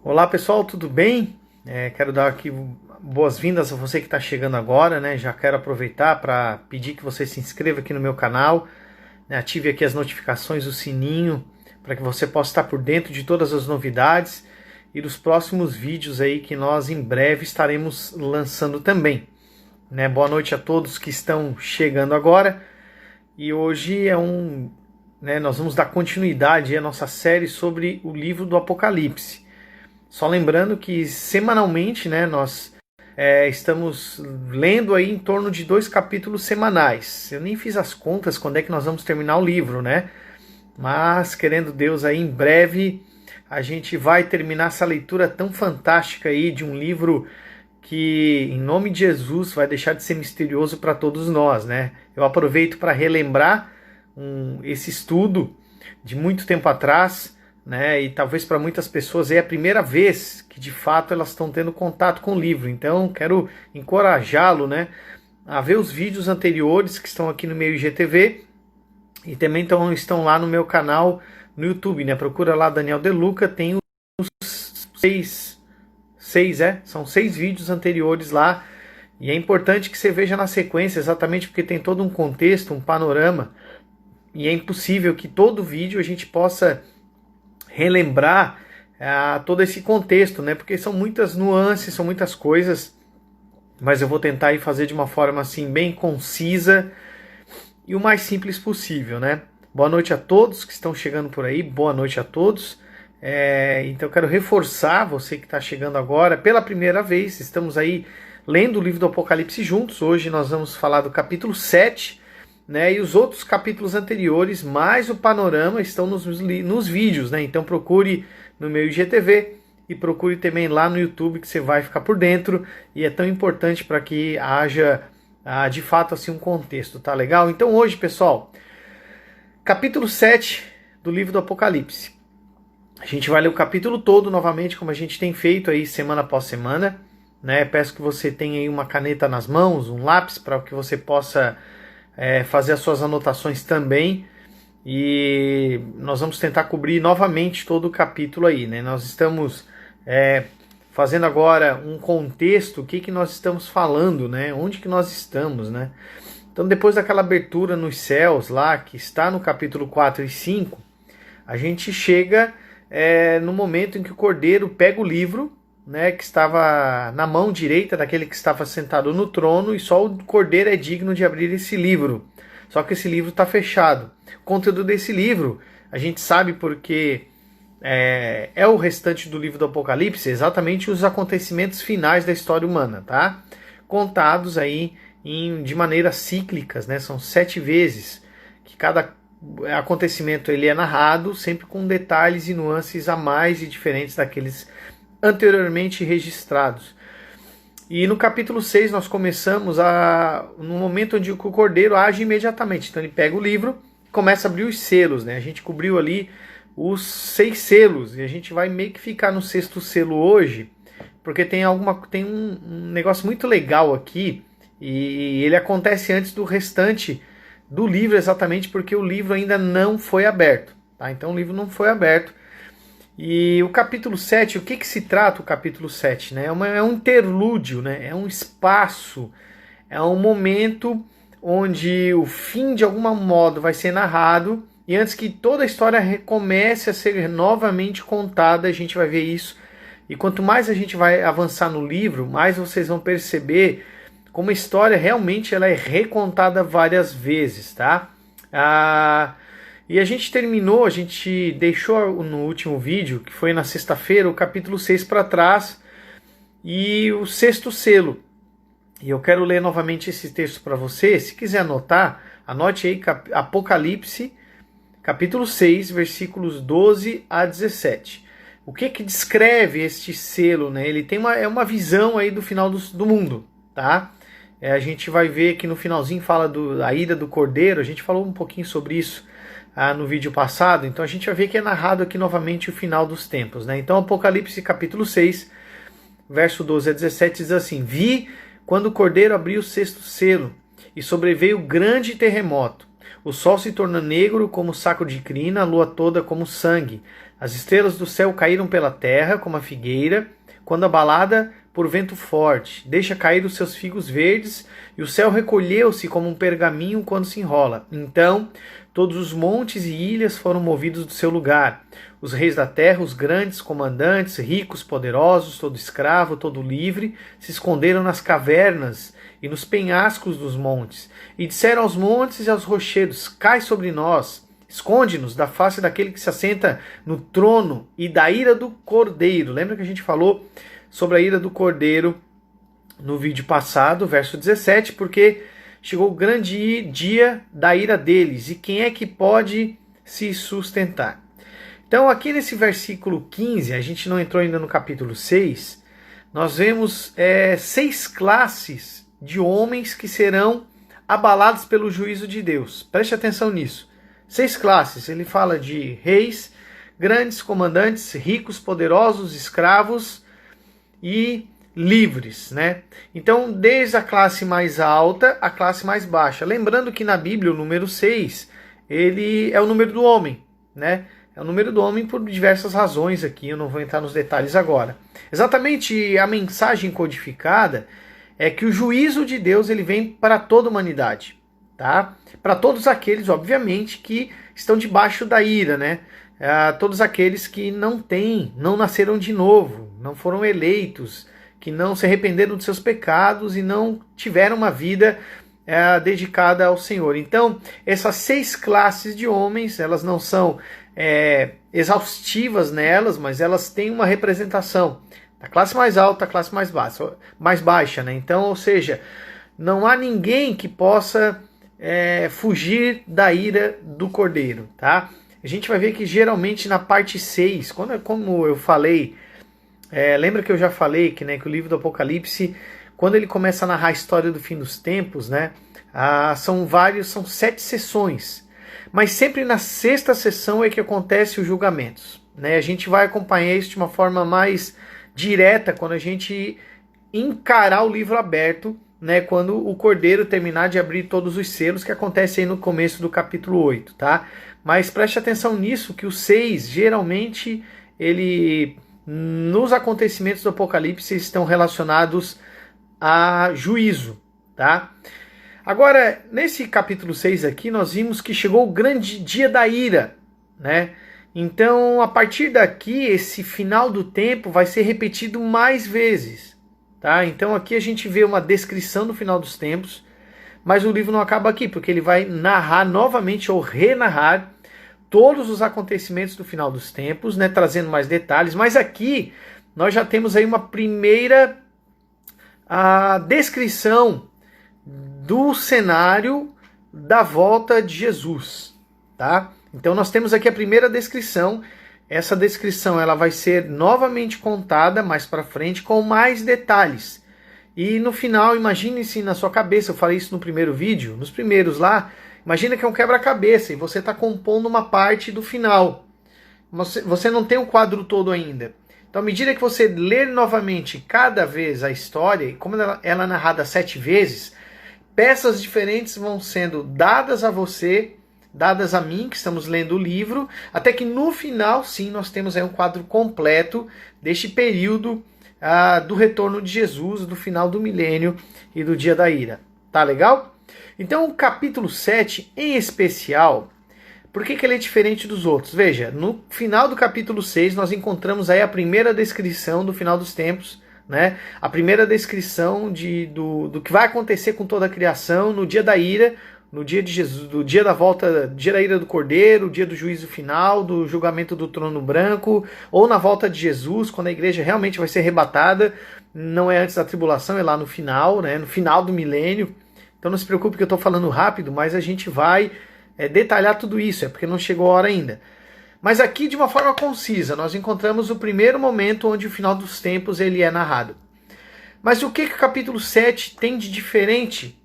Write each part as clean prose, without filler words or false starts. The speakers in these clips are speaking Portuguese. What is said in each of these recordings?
Olá pessoal, tudo bem? Quero dar aqui boas-vindas a você que está chegando agora, né? Já quero aproveitar para pedir que você se inscreva aqui no meu canal, né? Ative aqui as notificações, o sininho, para que você possa estar por dentro de todas as novidades e dos próximos vídeos aí que nós em breve estaremos lançando também, né? Boa noite a todos que estão chegando agora e hoje nós vamos dar continuidade à nossa série sobre o livro do Apocalipse. Só lembrando que semanalmente, né, nós estamos lendo aí em torno de 2 capítulos semanais. Eu nem fiz as contas quando é que nós vamos terminar o livro, né? Mas, querendo Deus, aí em breve a gente vai terminar essa leitura tão fantástica aí de um livro que, em nome de Jesus, vai deixar de ser misterioso para todos nós, né? Eu aproveito para relembrar esse estudo de muito tempo atrás, né? E talvez para muitas pessoas é a primeira vez que de fato elas estão tendo contato com o livro. Então quero encorajá-lo, né, a ver os vídeos anteriores que estão aqui no meu IGTV e também estão lá no meu canal no YouTube, né? Procura lá Daniel De Luca, tem os são 6 vídeos anteriores lá. E é importante que você veja na sequência, exatamente porque tem todo um contexto, um panorama, e é impossível que todo vídeo a gente possa relembrar todo esse contexto, né? Porque são muitas nuances, são muitas coisas, mas eu vou tentar ir fazer de uma forma assim bem concisa e o mais simples possível, né? Boa noite a todos que estão chegando por aí, boa noite a todos. Então eu quero reforçar você que está chegando agora pela primeira vez, estamos aí lendo o livro do Apocalipse juntos. Hoje nós vamos falar do capítulo 7, né, e os outros capítulos anteriores, mais o panorama, estão nos vídeos, né? Então procure no meu IGTV e procure também lá no YouTube, que você vai ficar por dentro, e é tão importante para que haja de fato assim um contexto, tá legal? Então hoje, pessoal, capítulo 7 do livro do Apocalipse. A gente vai ler o capítulo todo novamente, como a gente tem feito aí semana após semana, né? Peço que você tenha aí uma caneta nas mãos, um lápis, para que você possa fazer as suas anotações também, e nós vamos tentar cobrir novamente todo o capítulo aí, né? Nós estamos fazendo agora um contexto, o que nós estamos falando, né? Onde que nós estamos, né? Então depois daquela abertura nos céus lá, que está no capítulo 4 e 5, a gente chega no momento em que o Cordeiro pega o livro, né, que estava na mão direita daquele que estava sentado no trono, e só o Cordeiro é digno de abrir esse livro. Só que esse livro está fechado. O conteúdo desse livro, a gente sabe porque é o restante do livro do Apocalipse, exatamente os acontecimentos finais da história humana, tá? Contados aí de maneiras cíclicas, né? São 7 vezes que cada acontecimento ele é narrado, sempre com detalhes e nuances a mais e diferentes daqueles anteriormente registrados. E no capítulo 6 nós começamos no momento onde o Cordeiro age imediatamente. Então ele pega o livro e começa a abrir os selos, né? A gente cobriu ali os 6 selos e a gente vai meio que ficar no 6º selo hoje, porque tem um negócio muito legal aqui, e ele acontece antes do restante do livro, exatamente porque o livro ainda não foi aberto, tá? Então o livro não foi aberto. E o capítulo 7, o que se trata o capítulo 7? Né? É um interlúdio, né? É um espaço, é um momento onde o fim de algum modo vai ser narrado, e antes que toda a história comece a ser novamente contada, a gente vai ver isso. E quanto mais a gente vai avançar no livro, mais vocês vão perceber como a história realmente ela é recontada várias vezes, tá? E a gente deixou no último vídeo, que foi na sexta-feira, o capítulo 6 para trás e o 6º selo. E eu quero ler novamente esse texto para você. Se quiser anotar, anote aí Apocalipse, capítulo 6, versículos 12 a 17. O que descreve este selo, né? Ele tem uma visão aí do final do mundo, tá? A gente vai ver que no finalzinho fala da ida do Cordeiro. A gente falou um pouquinho sobre isso no vídeo passado, então a gente vai ver que é narrado aqui novamente o final dos tempos, né? Então Apocalipse capítulo 6, verso 12 a 17 diz assim: Vi quando o Cordeiro abriu o 6º selo, e sobreveio grande terremoto. O sol se tornou negro como saco de crina, a lua toda como sangue. As estrelas do céu caíram pela terra como a figueira, quando abalada por vento forte. Deixa cair os seus figos verdes, e o céu recolheu-se como um pergaminho quando se enrola. Então todos os montes e ilhas foram movidos do seu lugar. Os reis da terra, os grandes comandantes, ricos, poderosos, todo escravo, todo livre, se esconderam nas cavernas e nos penhascos dos montes. E disseram aos montes e aos rochedos: cai sobre nós, esconde-nos da face daquele que se assenta no trono e da ira do Cordeiro. Lembra que a gente falou sobre a ira do Cordeiro no vídeo passado, verso 17, porque chegou o grande dia da ira deles, e quem é que pode se sustentar? Então aqui nesse versículo 15, a gente não entrou ainda no capítulo 6, nós vemos 6 classes de homens que serão abalados pelo juízo de Deus. Preste atenção nisso. 6 classes, ele fala de reis, grandes comandantes, ricos, poderosos, escravos e livres, né? Então, desde a classe mais alta à classe mais baixa. Lembrando que na Bíblia o número 6, ele é o número do homem, né? É o número do homem por diversas razões aqui, eu não vou entrar nos detalhes agora. Exatamente a mensagem codificada é que o juízo de Deus ele vem para toda a humanidade, tá? Para todos aqueles, obviamente, que estão debaixo da ira, né? Todos aqueles que não nasceram de novo, não foram eleitos, que não se arrependeram dos seus pecados e não tiveram uma vida dedicada ao Senhor. Então, essas 6 classes de homens, elas não são exaustivas nelas, mas elas têm uma representação da classe mais alta à classe mais baixa, né? Então, ou seja, não há ninguém que possa fugir da ira do Cordeiro, tá? A gente vai ver que geralmente na parte 6, como eu falei, lembra que eu já falei que o livro do Apocalipse, quando ele começa a narrar a história do fim dos tempos, né, são 7 sessões, mas sempre na 6ª sessão é que acontece os julgamentos, né? A gente vai acompanhar isso de uma forma mais direta quando a gente encarar o livro aberto, né, quando o Cordeiro terminar de abrir todos os selos, que acontece aí no começo do capítulo 8, tá? Mas preste atenção nisso, que o 6, geralmente, nos acontecimentos do Apocalipse, estão relacionados a juízo, tá? Agora, nesse capítulo 6 aqui, nós vimos que chegou o grande dia da ira, né? Então, a partir daqui, esse final do tempo vai ser repetido mais vezes, tá? Então, aqui a gente vê uma descrição do final dos tempos, mas o livro não acaba aqui, porque ele vai narrar novamente ou renarrar todos os acontecimentos do final dos tempos, né, trazendo mais detalhes. Mas aqui nós já temos aí uma primeira descrição do cenário da volta de Jesus, tá? Então nós temos aqui a primeira descrição. Essa descrição ela vai ser novamente contada mais para frente com mais detalhes. E no final, imagine-se na sua cabeça, eu falei isso no primeiro vídeo, nos primeiros lá, imagina que é um quebra-cabeça e você está compondo uma parte do final. Você não tem o quadro todo ainda. Então, à medida que você ler novamente cada vez a história, e como ela é narrada 7 vezes, peças diferentes vão sendo dadas a você, dadas a mim, que estamos lendo o livro, até que no final, sim, nós temos aí um quadro completo deste período do retorno de Jesus, do final do milênio e do dia da ira. Tá legal? Então o capítulo 7, em especial, por que ele é diferente dos outros? Veja, no final do capítulo 6 nós encontramos aí a primeira descrição do final dos tempos, né? A primeira descrição do que vai acontecer com toda a criação no dia da ira, no dia de Jesus, do dia da volta, dia da ira do Cordeiro, dia do juízo final, do julgamento do trono branco, ou na volta de Jesus, quando a igreja realmente vai ser arrebatada. Não é antes da tribulação, é lá no final, né? No final do milênio. Então não se preocupe que eu estou falando rápido, mas a gente vai detalhar tudo isso, é porque não chegou a hora ainda. Mas aqui, de uma forma concisa, nós encontramos o primeiro momento onde o final dos tempos ele é narrado. Mas o que o capítulo 7 tem de diferente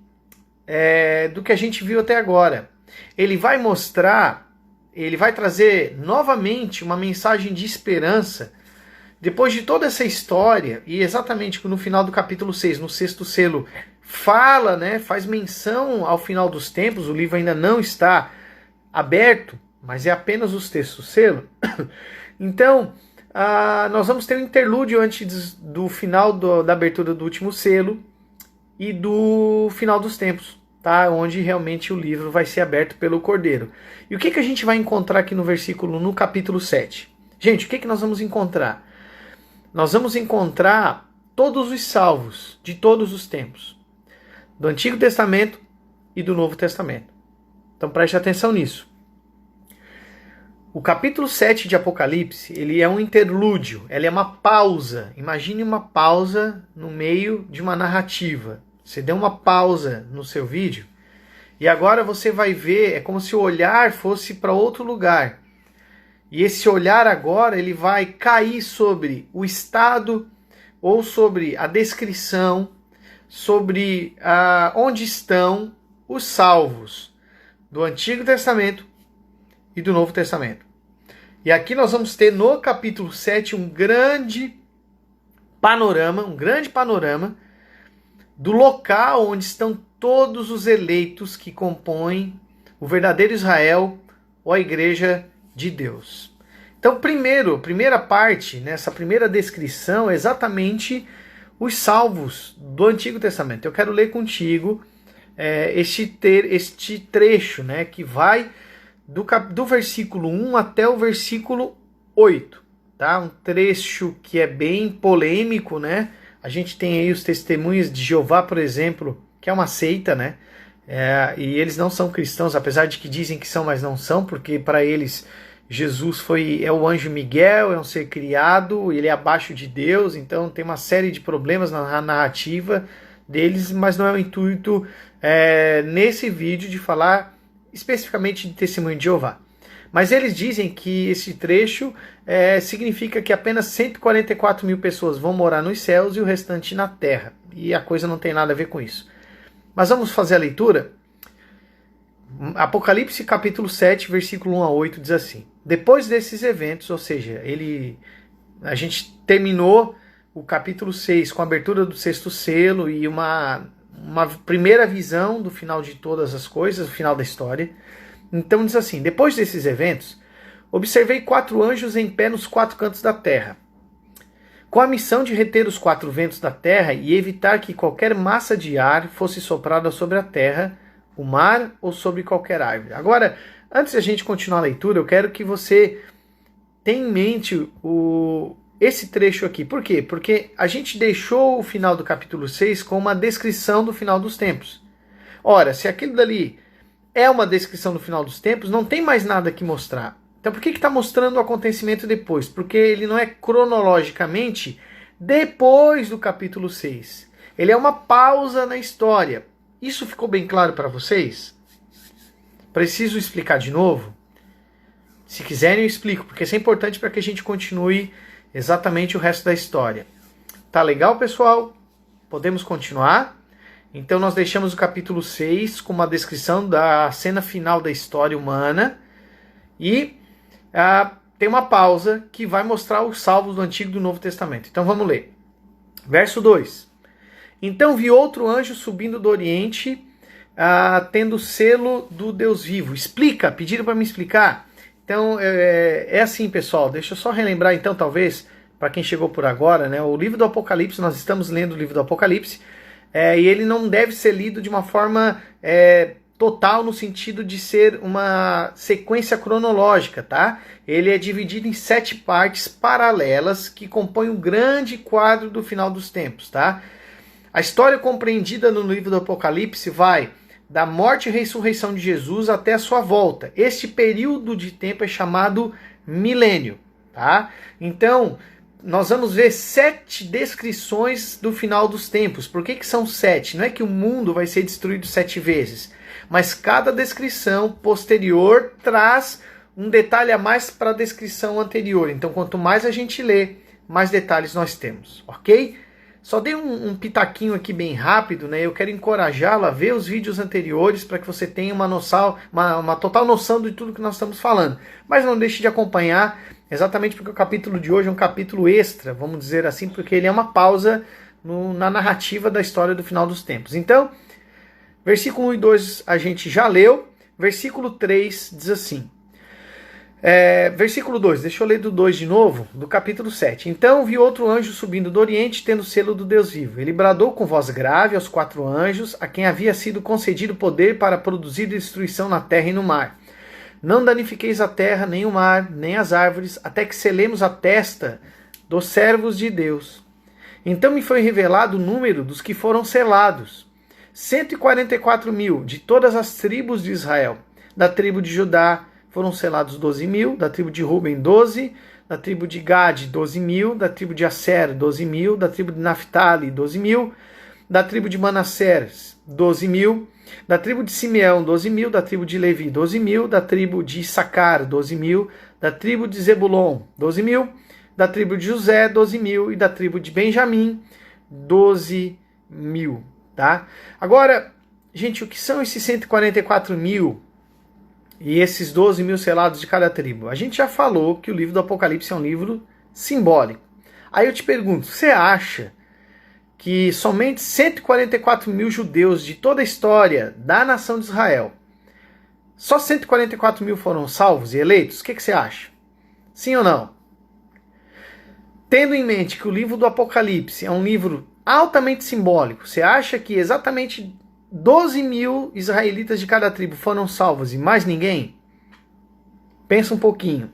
do que a gente viu até agora? Ele vai mostrar, ele vai trazer novamente uma mensagem de esperança. Depois de toda essa história, e exatamente no final do capítulo 6, no 6º selo fala, né, faz menção ao final dos tempos. O livro ainda não está aberto, mas é apenas os textos selo. Então, nós vamos ter um interlúdio antes do final da abertura do último selo e do final dos tempos, tá? Onde realmente o livro vai ser aberto pelo Cordeiro. E o que a gente vai encontrar aqui no capítulo 7? Gente, o que nós vamos encontrar? Nós vamos encontrar todos os salvos de todos os tempos, do Antigo Testamento e do Novo Testamento. Então preste atenção nisso. O capítulo 7 de Apocalipse, ele é um interlúdio, ele é uma pausa. Imagine uma pausa no meio de uma narrativa. Você deu uma pausa no seu vídeo e agora você vai ver, é como se o olhar fosse para outro lugar. E esse olhar agora, ele vai cair sobre o estado ou sobre a descrição, sobre onde estão os salvos do Antigo Testamento e do Novo Testamento. E aqui nós vamos ter no capítulo 7 um grande panorama do local onde estão todos os eleitos que compõem o verdadeiro Israel ou a igreja de Deus. Então, primeira parte, nessa primeira descrição, é exatamente os salvos do Antigo Testamento. Eu quero ler contigo este trecho, né, que vai do versículo 1 até o versículo 8. Tá? Um trecho que é bem polêmico, né? A gente tem aí os testemunhas de Jeová, por exemplo, que é uma seita, né? E eles não são cristãos, apesar de que dizem que são, mas não são, porque para eles Jesus é o anjo Miguel, é um ser criado, ele é abaixo de Deus, então tem uma série de problemas na narrativa deles, mas não é o intuito nesse vídeo de falar especificamente de testemunho de Jeová. Mas eles dizem que esse trecho significa que apenas 144 mil pessoas vão morar nos céus e o restante na terra. E a coisa não tem nada a ver com isso. Mas vamos fazer a leitura? Apocalipse capítulo 7, versículo 1 a 8 diz assim: depois desses eventos, ou seja, a gente terminou o capítulo 6 com a abertura do sexto selo e uma primeira visão do final de todas as coisas, do final da história. Então diz assim: depois desses eventos, observei 4 anjos em pé nos 4 cantos da terra, com a missão de reter os 4 ventos da terra e evitar que qualquer massa de ar fosse soprada sobre a terra, o mar ou sobre qualquer árvore. Agora, antes de a gente continuar a leitura, eu quero que você tenha em mente esse trecho aqui. Por quê? Porque a gente deixou o final do capítulo 6 com uma descrição do final dos tempos. Ora, se aquilo dali é uma descrição do final dos tempos, não tem mais nada que mostrar. Então por que está mostrando o acontecimento depois? Porque ele não é cronologicamente depois do capítulo 6. Ele é uma pausa na história. Isso ficou bem claro para vocês? Preciso explicar de novo? Se quiserem eu explico, porque isso é importante para que a gente continue exatamente o resto da história. Tá legal, pessoal? Podemos continuar? Então nós deixamos o capítulo 6 com uma descrição da cena final da história humana e tem uma pausa que vai mostrar os salvos do Antigo e do Novo Testamento. Então vamos ler. Verso 2. Então vi outro anjo subindo do Oriente, tendo o selo do Deus vivo. Explica, pediram para me explicar. Então é assim, pessoal, deixa eu só relembrar então, talvez, para quem chegou por agora, né, o livro do Apocalipse, nós estamos lendo o livro do Apocalipse, e ele não deve ser lido de uma forma total no sentido de ser uma sequência cronológica, tá? Ele é dividido em 7 partes paralelas que compõem um grande quadro do final dos tempos, tá? A história compreendida no livro do Apocalipse vai da morte e ressurreição de Jesus até a sua volta. Este período de tempo é chamado milênio, tá? Então, nós vamos ver 7 descrições do final dos tempos. Por que são 7? Não é que o mundo vai ser destruído 7 vezes, mas cada descrição posterior traz um detalhe a mais para a descrição anterior. Então, quanto mais a gente lê, mais detalhes nós temos, ok? Só dei um pitaquinho aqui bem rápido, né? Eu quero encorajá-lo a ver os vídeos anteriores para que você tenha uma noção, uma total noção de tudo que nós estamos falando. Mas não deixe de acompanhar, exatamente porque o capítulo de hoje é um capítulo extra, vamos dizer assim, porque ele é uma pausa na narrativa da história do final dos tempos. Então, versículo 1 e 2 a gente já leu, versículo 3 diz assim, versículo 2, deixa eu ler do 2 de novo, do capítulo 7. Então vi outro anjo subindo do oriente, tendo o selo do Deus vivo. Ele bradou com voz grave aos 4 anjos, a quem havia sido concedido poder para produzir destruição na terra e no mar. Não danifiqueis a terra, nem o mar, nem as árvores, até que selemos a testa dos servos de Deus. Então me foi revelado o número dos que foram selados. 144.000 de todas as tribos de Israel. Da tribo de Judá foram selados 12.000, da tribo de Ruben 12, da tribo de Gade 12.000, da tribo de Asser 12.000, da tribo de Naphtali 12.000, da tribo de Manassés 12.000, da tribo de Simeão 12.000, da tribo de Levi 12.000, da tribo de Issacar 12.000, da tribo de Zebulon 12.000, da tribo de José 12.000 e da tribo de Benjamim 12.000. Tá? Agora, gente, o que são esses 144.000 e esses 12.000 selados de cada tribo? A gente já falou que o livro do Apocalipse é um livro simbólico. Aí eu te pergunto, você acha que somente 144.000 judeus de toda a história da nação de Israel, só 144.000 foram salvos e eleitos? O que você acha? Sim ou não? Tendo em mente que o livro do Apocalipse é um livro altamente simbólico, você acha que exatamente 12.000 israelitas de cada tribo foram salvos e mais ninguém? Pensa um pouquinho.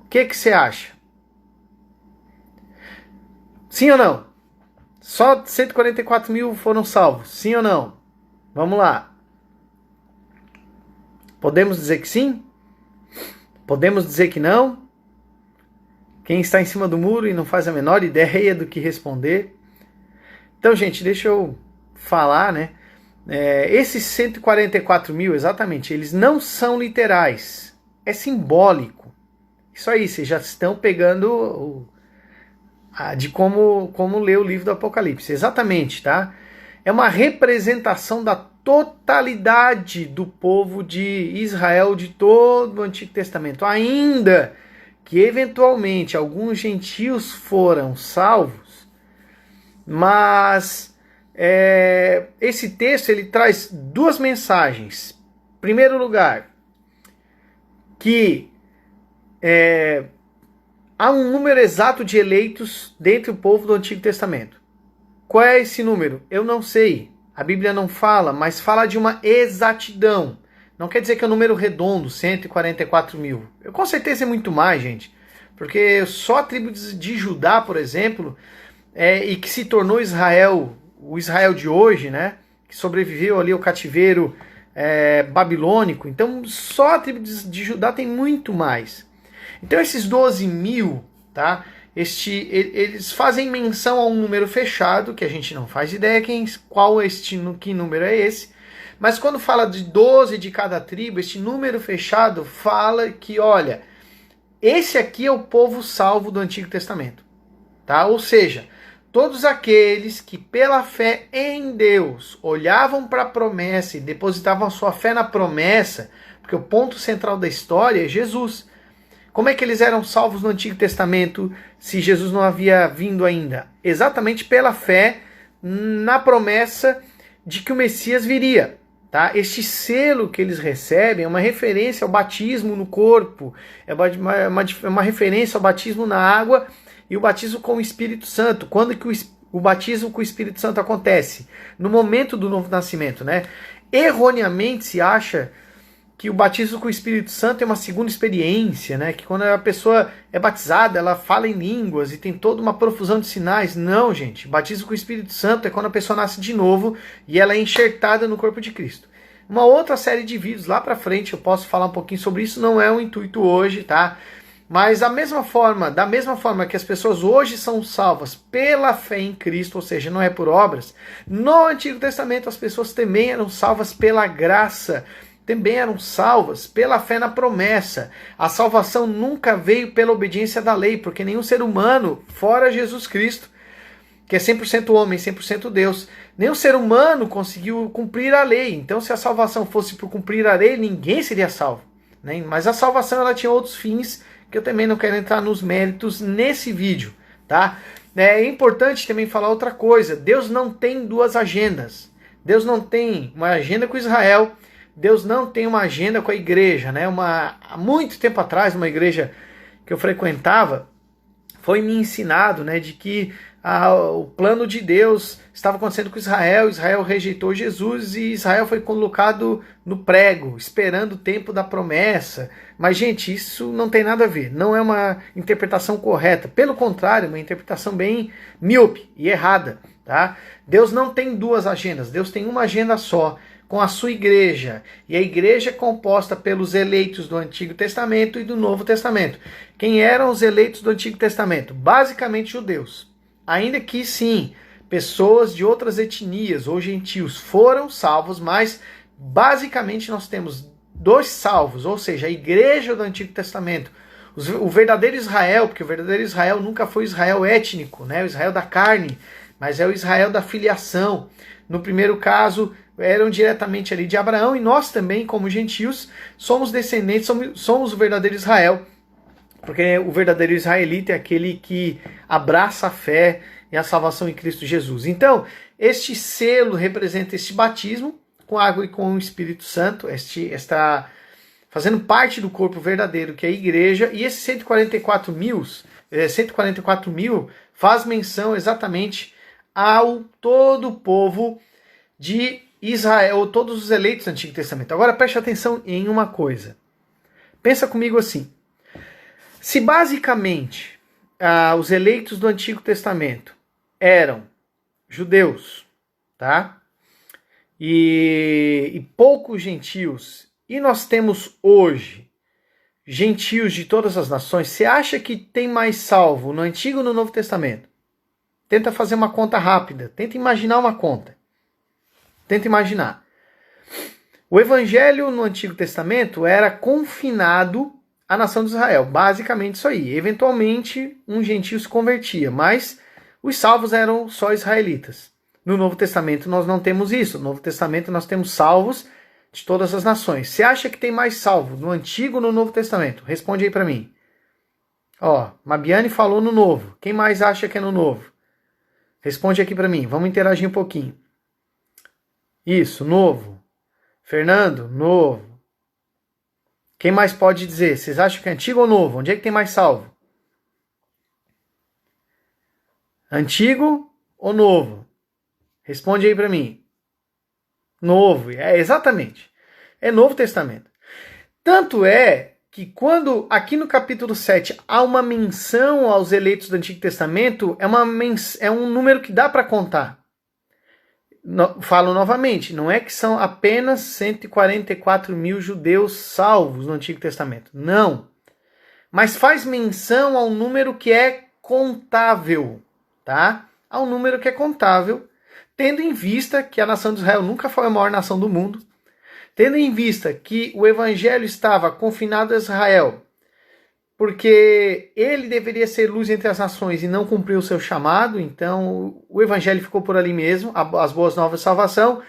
O que você acha? Sim ou não? Só 144.000 foram salvos, sim ou não? Vamos lá. Podemos dizer que sim? Podemos dizer que não? Quem está em cima do muro e não faz a menor ideia do que responder? Então, gente, deixa eu falar, né? Esses 144.000, exatamente, eles não são literais. É simbólico. Isso aí, vocês já estão pegando de como ler o livro do Apocalipse. Exatamente, tá? É uma representação da totalidade do povo de Israel, de todo o Antigo Testamento. Ainda que eventualmente alguns gentios foram salvos, mas esse texto ele traz duas mensagens. Em primeiro lugar, que há um número exato de eleitos dentre o povo do Antigo Testamento. Qual é esse número? Eu não sei. A Bíblia não fala, mas fala de uma exatidão. Não quer dizer que é um número redondo, 144.000. Com certeza é muito mais, gente. Porque só a tribo de Judá, por exemplo, e que se tornou Israel, o Israel de hoje, né? Que sobreviveu ali ao cativeiro babilônico. Então, só a tribo de Judá tem muito mais. Então, esses 12.000, tá? Eles fazem menção a um número fechado, que a gente não faz ideia que número é esse. Mas quando fala de 12 de cada tribo, este número fechado fala que, olha, esse aqui é o povo salvo do Antigo Testamento. Tá? Ou seja, todos aqueles que pela fé em Deus olhavam para a promessa e depositavam sua fé na promessa, porque o ponto central da história é Jesus. Como é que eles eram salvos no Antigo Testamento se Jesus não havia vindo ainda? Exatamente pela fé na promessa de que o Messias viria. Tá? Este selo que eles recebem é uma referência ao batismo no corpo, é uma referência ao batismo na água e o batismo com o Espírito Santo. Quando que o batismo com o Espírito Santo acontece? No momento do novo nascimento. Né? Erroneamente se acha que o batismo com o Espírito Santo é uma segunda experiência, né? Que quando a pessoa é batizada, ela fala em línguas e tem toda uma profusão de sinais. Não, gente. Batismo com o Espírito Santo é quando a pessoa nasce de novo e ela é enxertada no corpo de Cristo. Uma outra série de vídeos lá pra frente, eu posso falar um pouquinho sobre isso, não é o intuito hoje, tá? Mas da mesma forma que as pessoas hoje são salvas pela fé em Cristo, ou seja, não é por obras, no Antigo Testamento as pessoas também eram salvas pela graça, também eram salvas pela fé na promessa. A salvação nunca veio pela obediência da lei, porque nenhum ser humano, fora Jesus Cristo, que é 100% homem, 100% Deus, nenhum ser humano conseguiu cumprir a lei. Então, se a salvação fosse por cumprir a lei, ninguém seria salvo. Né? Mas a salvação ela tinha outros fins, que eu também não quero entrar nos méritos nesse vídeo. Tá? É importante também falar outra coisa. Deus não tem duas agendas. Deus não tem uma agenda com Israel. Deus não tem uma agenda com a igreja, né? Há muito tempo atrás, numa igreja que eu frequentava, foi me ensinado, né, de que o plano de Deus estava acontecendo com Israel. Israel rejeitou Jesus e Israel foi colocado no prego, esperando o tempo da promessa. Mas, gente, isso não tem nada a ver. Não é uma interpretação correta. Pelo contrário, uma interpretação bem míope e errada. Tá? Deus não tem duas agendas. Deus tem uma agenda só, com a sua igreja. E a igreja é composta pelos eleitos do Antigo Testamento e do Novo Testamento. Quem eram os eleitos do Antigo Testamento? Basicamente judeus. Ainda que sim, pessoas de outras etnias ou gentios foram salvos, mas basicamente nós temos dois salvos, ou seja, a igreja do Antigo Testamento, o verdadeiro Israel, porque o verdadeiro Israel nunca foi o Israel étnico, né? O Israel da carne, mas é o Israel da filiação. No primeiro caso, eram diretamente ali de Abraão, e nós também, como gentios, somos descendentes, somos o verdadeiro Israel, porque o verdadeiro israelita é aquele que abraça a fé e a salvação em Cristo Jesus. Então, este selo representa este batismo com água e com o Espírito Santo, está fazendo parte do corpo verdadeiro, que é a igreja, e esses 144 mil faz menção exatamente ao todo o povo de Israel, todos os eleitos do Antigo Testamento. Agora preste atenção em uma coisa. Pensa comigo assim. Se basicamente os eleitos do Antigo Testamento eram judeus, tá? E poucos gentios, e nós temos hoje gentios de todas as nações, você acha que tem mais salvo no Antigo ou no Novo Testamento? Tenta fazer uma conta rápida, tenta imaginar uma conta. Tenta imaginar. O evangelho no Antigo Testamento era confinado à nação de Israel. Basicamente isso aí. Eventualmente um gentio se convertia, mas os salvos eram só israelitas. No Novo Testamento nós não temos isso. No Novo Testamento nós temos salvos de todas as nações. Você acha que tem mais salvo no Antigo ou no Novo Testamento? Responde aí para mim. Ó, Mabiane falou no Novo. Quem mais acha que é no Novo? Responde aqui para mim. Vamos interagir um pouquinho. Isso, novo. Fernando, novo. Quem mais pode dizer? Vocês acham que é antigo ou novo? Onde é que tem mais salvo? Antigo ou novo? Responde aí para mim. Novo, exatamente. É Novo Testamento. Tanto é que quando aqui no capítulo 7 há uma menção aos eleitos do Antigo Testamento, é um número que dá para contar. Falo novamente, não é que são apenas 144 mil judeus salvos no Antigo Testamento. Não. Mas faz menção a um número que é contável, tá? A um número que é contável, tendo em vista que a nação de Israel nunca foi a maior nação do mundo, tendo em vista que o evangelho estava confinado a Israel, porque ele deveria ser luz entre as nações e não cumpriu o seu chamado, então o evangelho ficou por ali mesmo, as boas novas de salvação,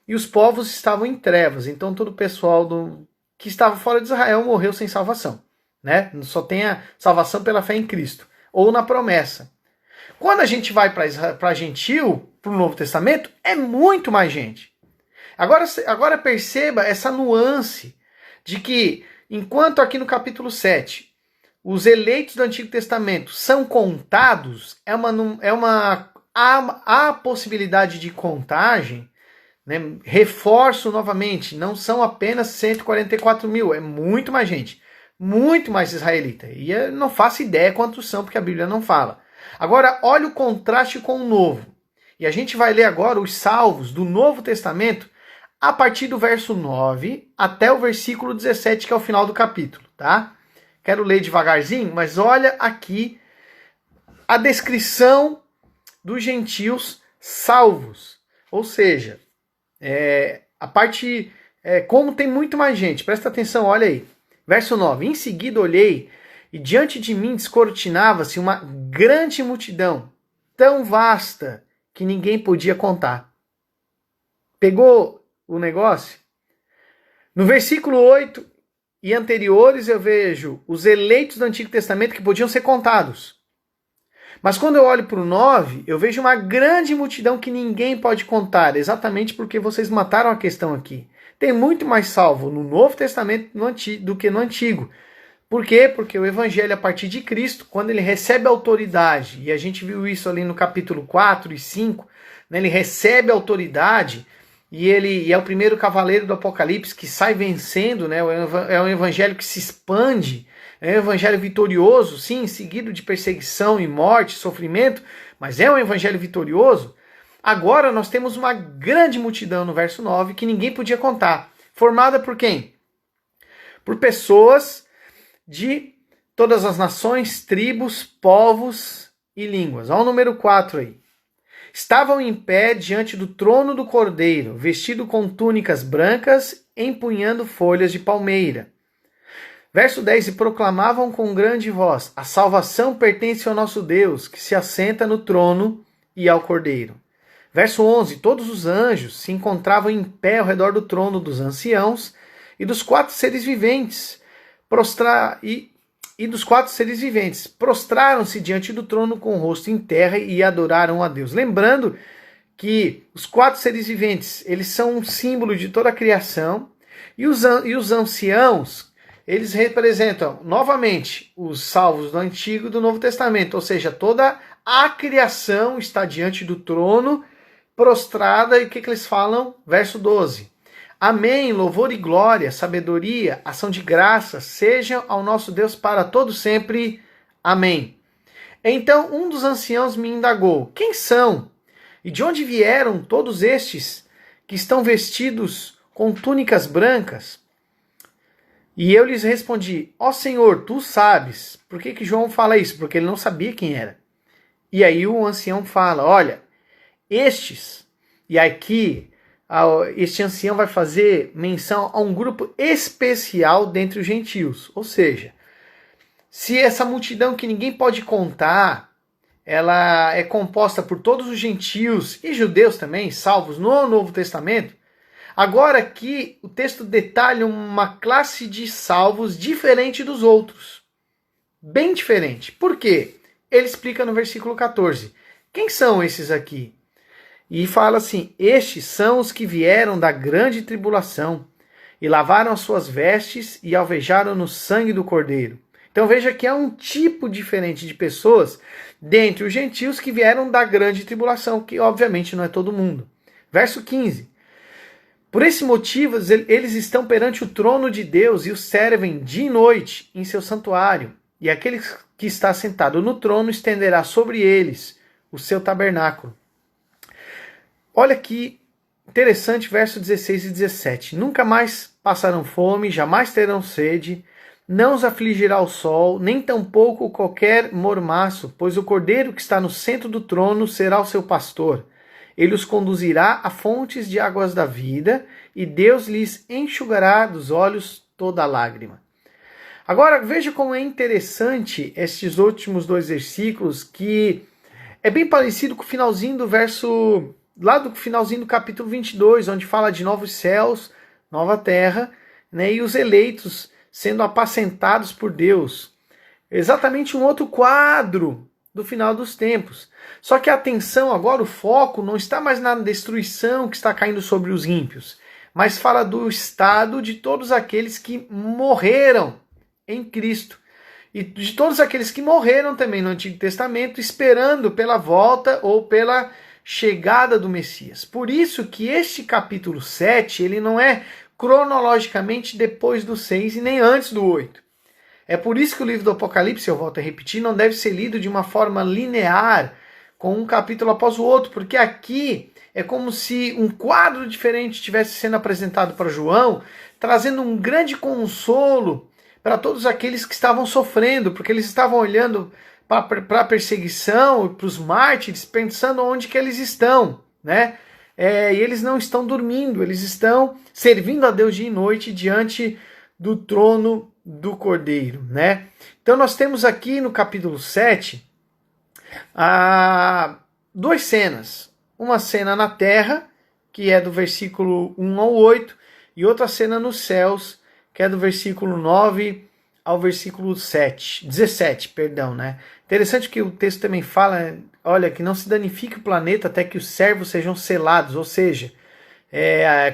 e os povos estavam em trevas, então todo o pessoal que estava fora de Israel morreu sem salvação, né? Só tem a salvação pela fé em Cristo, ou na promessa. Quando a gente vai para gentil, para o Novo Testamento, é muito mais gente. Agora perceba essa nuance de que, enquanto aqui no capítulo 7, os eleitos do Antigo Testamento são contados, há possibilidade de contagem, né? Reforço novamente, não são apenas 144 mil, é muito mais gente, muito mais israelita. E eu não faço ideia quantos são, porque a Bíblia não fala. Agora, olha o contraste com o Novo. E a gente vai ler agora os salvos do Novo Testamento a partir do verso 9 até o versículo 17, que é o final do capítulo, tá? Quero ler devagarzinho, mas olha aqui a descrição dos gentios salvos. Ou seja, como tem muito mais gente. Presta atenção, olha aí. Verso 9. Em seguida olhei, e diante de mim descortinava-se uma grande multidão, tão vasta que ninguém podia contar. Pegou o negócio? No versículo 8 e anteriores eu vejo os eleitos do Antigo Testamento que podiam ser contados. Mas quando eu olho para o 9, eu vejo uma grande multidão que ninguém pode contar, exatamente porque vocês mataram a questão aqui. Tem muito mais salvo no Novo Testamento do que no Antigo. Por quê? Porque o Evangelho, a partir de Cristo, quando ele recebe autoridade, e a gente viu isso ali no capítulo 4 e 5, né, ele recebe autoridade, e ele é o primeiro cavaleiro do Apocalipse que sai vencendo, né, é um Evangelho que se expande, é um Evangelho vitorioso, sim, seguido de perseguição e morte, sofrimento, mas é um Evangelho vitorioso. Agora nós temos uma grande multidão no verso 9 que ninguém podia contar. Formada por quem? Por pessoas de todas as nações, tribos, povos e línguas. Olha o número 4 aí. Estavam em pé diante do trono do Cordeiro, vestido com túnicas brancas, empunhando folhas de palmeira. Verso 10, e proclamavam com grande voz, a salvação pertence ao nosso Deus, que se assenta no trono e ao Cordeiro. Verso 11, todos os anjos se encontravam em pé ao redor do trono dos anciãos e dos quatro seres viventes, prostraram-se diante do trono com o rosto em terra e adoraram a Deus. Lembrando que os quatro seres viventes, eles são um símbolo de toda a criação, e os anciãos, eles representam, novamente, os salvos do Antigo e do Novo Testamento, ou seja, toda a criação está diante do trono, prostrada, e o que eles falam? Verso 12. Amém, louvor e glória, sabedoria, ação de graça, sejam ao nosso Deus para todo sempre. Amém. Então um dos anciãos me indagou, quem são? E de onde vieram todos estes que estão vestidos com túnicas brancas? E eu lhes respondi, ó Senhor, tu sabes. Por que João fala isso? Porque ele não sabia quem era. E aí o ancião fala, olha, estes, e aqui este ancião vai fazer menção a um grupo especial dentre os gentios. Ou seja, se essa multidão que ninguém pode contar, ela é composta por todos os gentios e judeus também, salvos no Novo Testamento, agora aqui o texto detalha uma classe de salvos diferente dos outros. Bem diferente. Por quê? Ele explica no versículo 14. Quem são esses aqui? E fala assim, estes são os que vieram da grande tribulação e lavaram as suas vestes e alvejaram no sangue do Cordeiro. Então veja que há um tipo diferente de pessoas dentre os gentios que vieram da grande tribulação, que obviamente não é todo mundo. Verso 15. Por esse motivo, eles estão perante o trono de Deus e o servem dia e noite em seu santuário. E aquele que está sentado no trono estenderá sobre eles o seu tabernáculo. Olha que interessante, verso 16 e 17. Nunca mais passarão fome, jamais terão sede, não os afligirá o sol, nem tampouco qualquer mormaço, pois o Cordeiro que está no centro do trono será o seu pastor. Ele os conduzirá a fontes de águas da vida, e Deus lhes enxugará dos olhos toda lágrima. Agora, veja como é interessante estes últimos dois versículos, que é bem parecido com o finalzinho do verso, lá do finalzinho do capítulo 22, onde fala de novos céus, nova terra, né, e os eleitos sendo apacentados por Deus. Exatamente um outro quadro do final dos tempos. Só que a atenção agora, o foco, não está mais na destruição que está caindo sobre os ímpios, mas fala do estado de todos aqueles que morreram em Cristo. E de todos aqueles que morreram também no Antigo Testamento, esperando pela volta ou pela chegada do Messias. Por isso que este capítulo 7, ele não é cronologicamente depois do 6 e nem antes do 8. É por isso que o livro do Apocalipse, eu volto a repetir, não deve ser lido de uma forma linear, com um capítulo após o outro, porque aqui é como se um quadro diferente estivesse sendo apresentado para João, trazendo um grande consolo para todos aqueles que estavam sofrendo, porque eles estavam olhando para a perseguição, para os mártires, pensando onde que eles estão, né? E eles não estão dormindo, eles estão servindo a Deus dia e noite diante do trono do Cordeiro, né? Então nós temos aqui no capítulo 7 duas cenas. Uma cena na terra, que é do versículo 1 ao 8, e outra cena nos céus, que é do versículo 9 ao versículo 17, perdão, né? Interessante que o texto também fala, olha, que não se danifique o planeta até que os servos sejam selados, ou seja,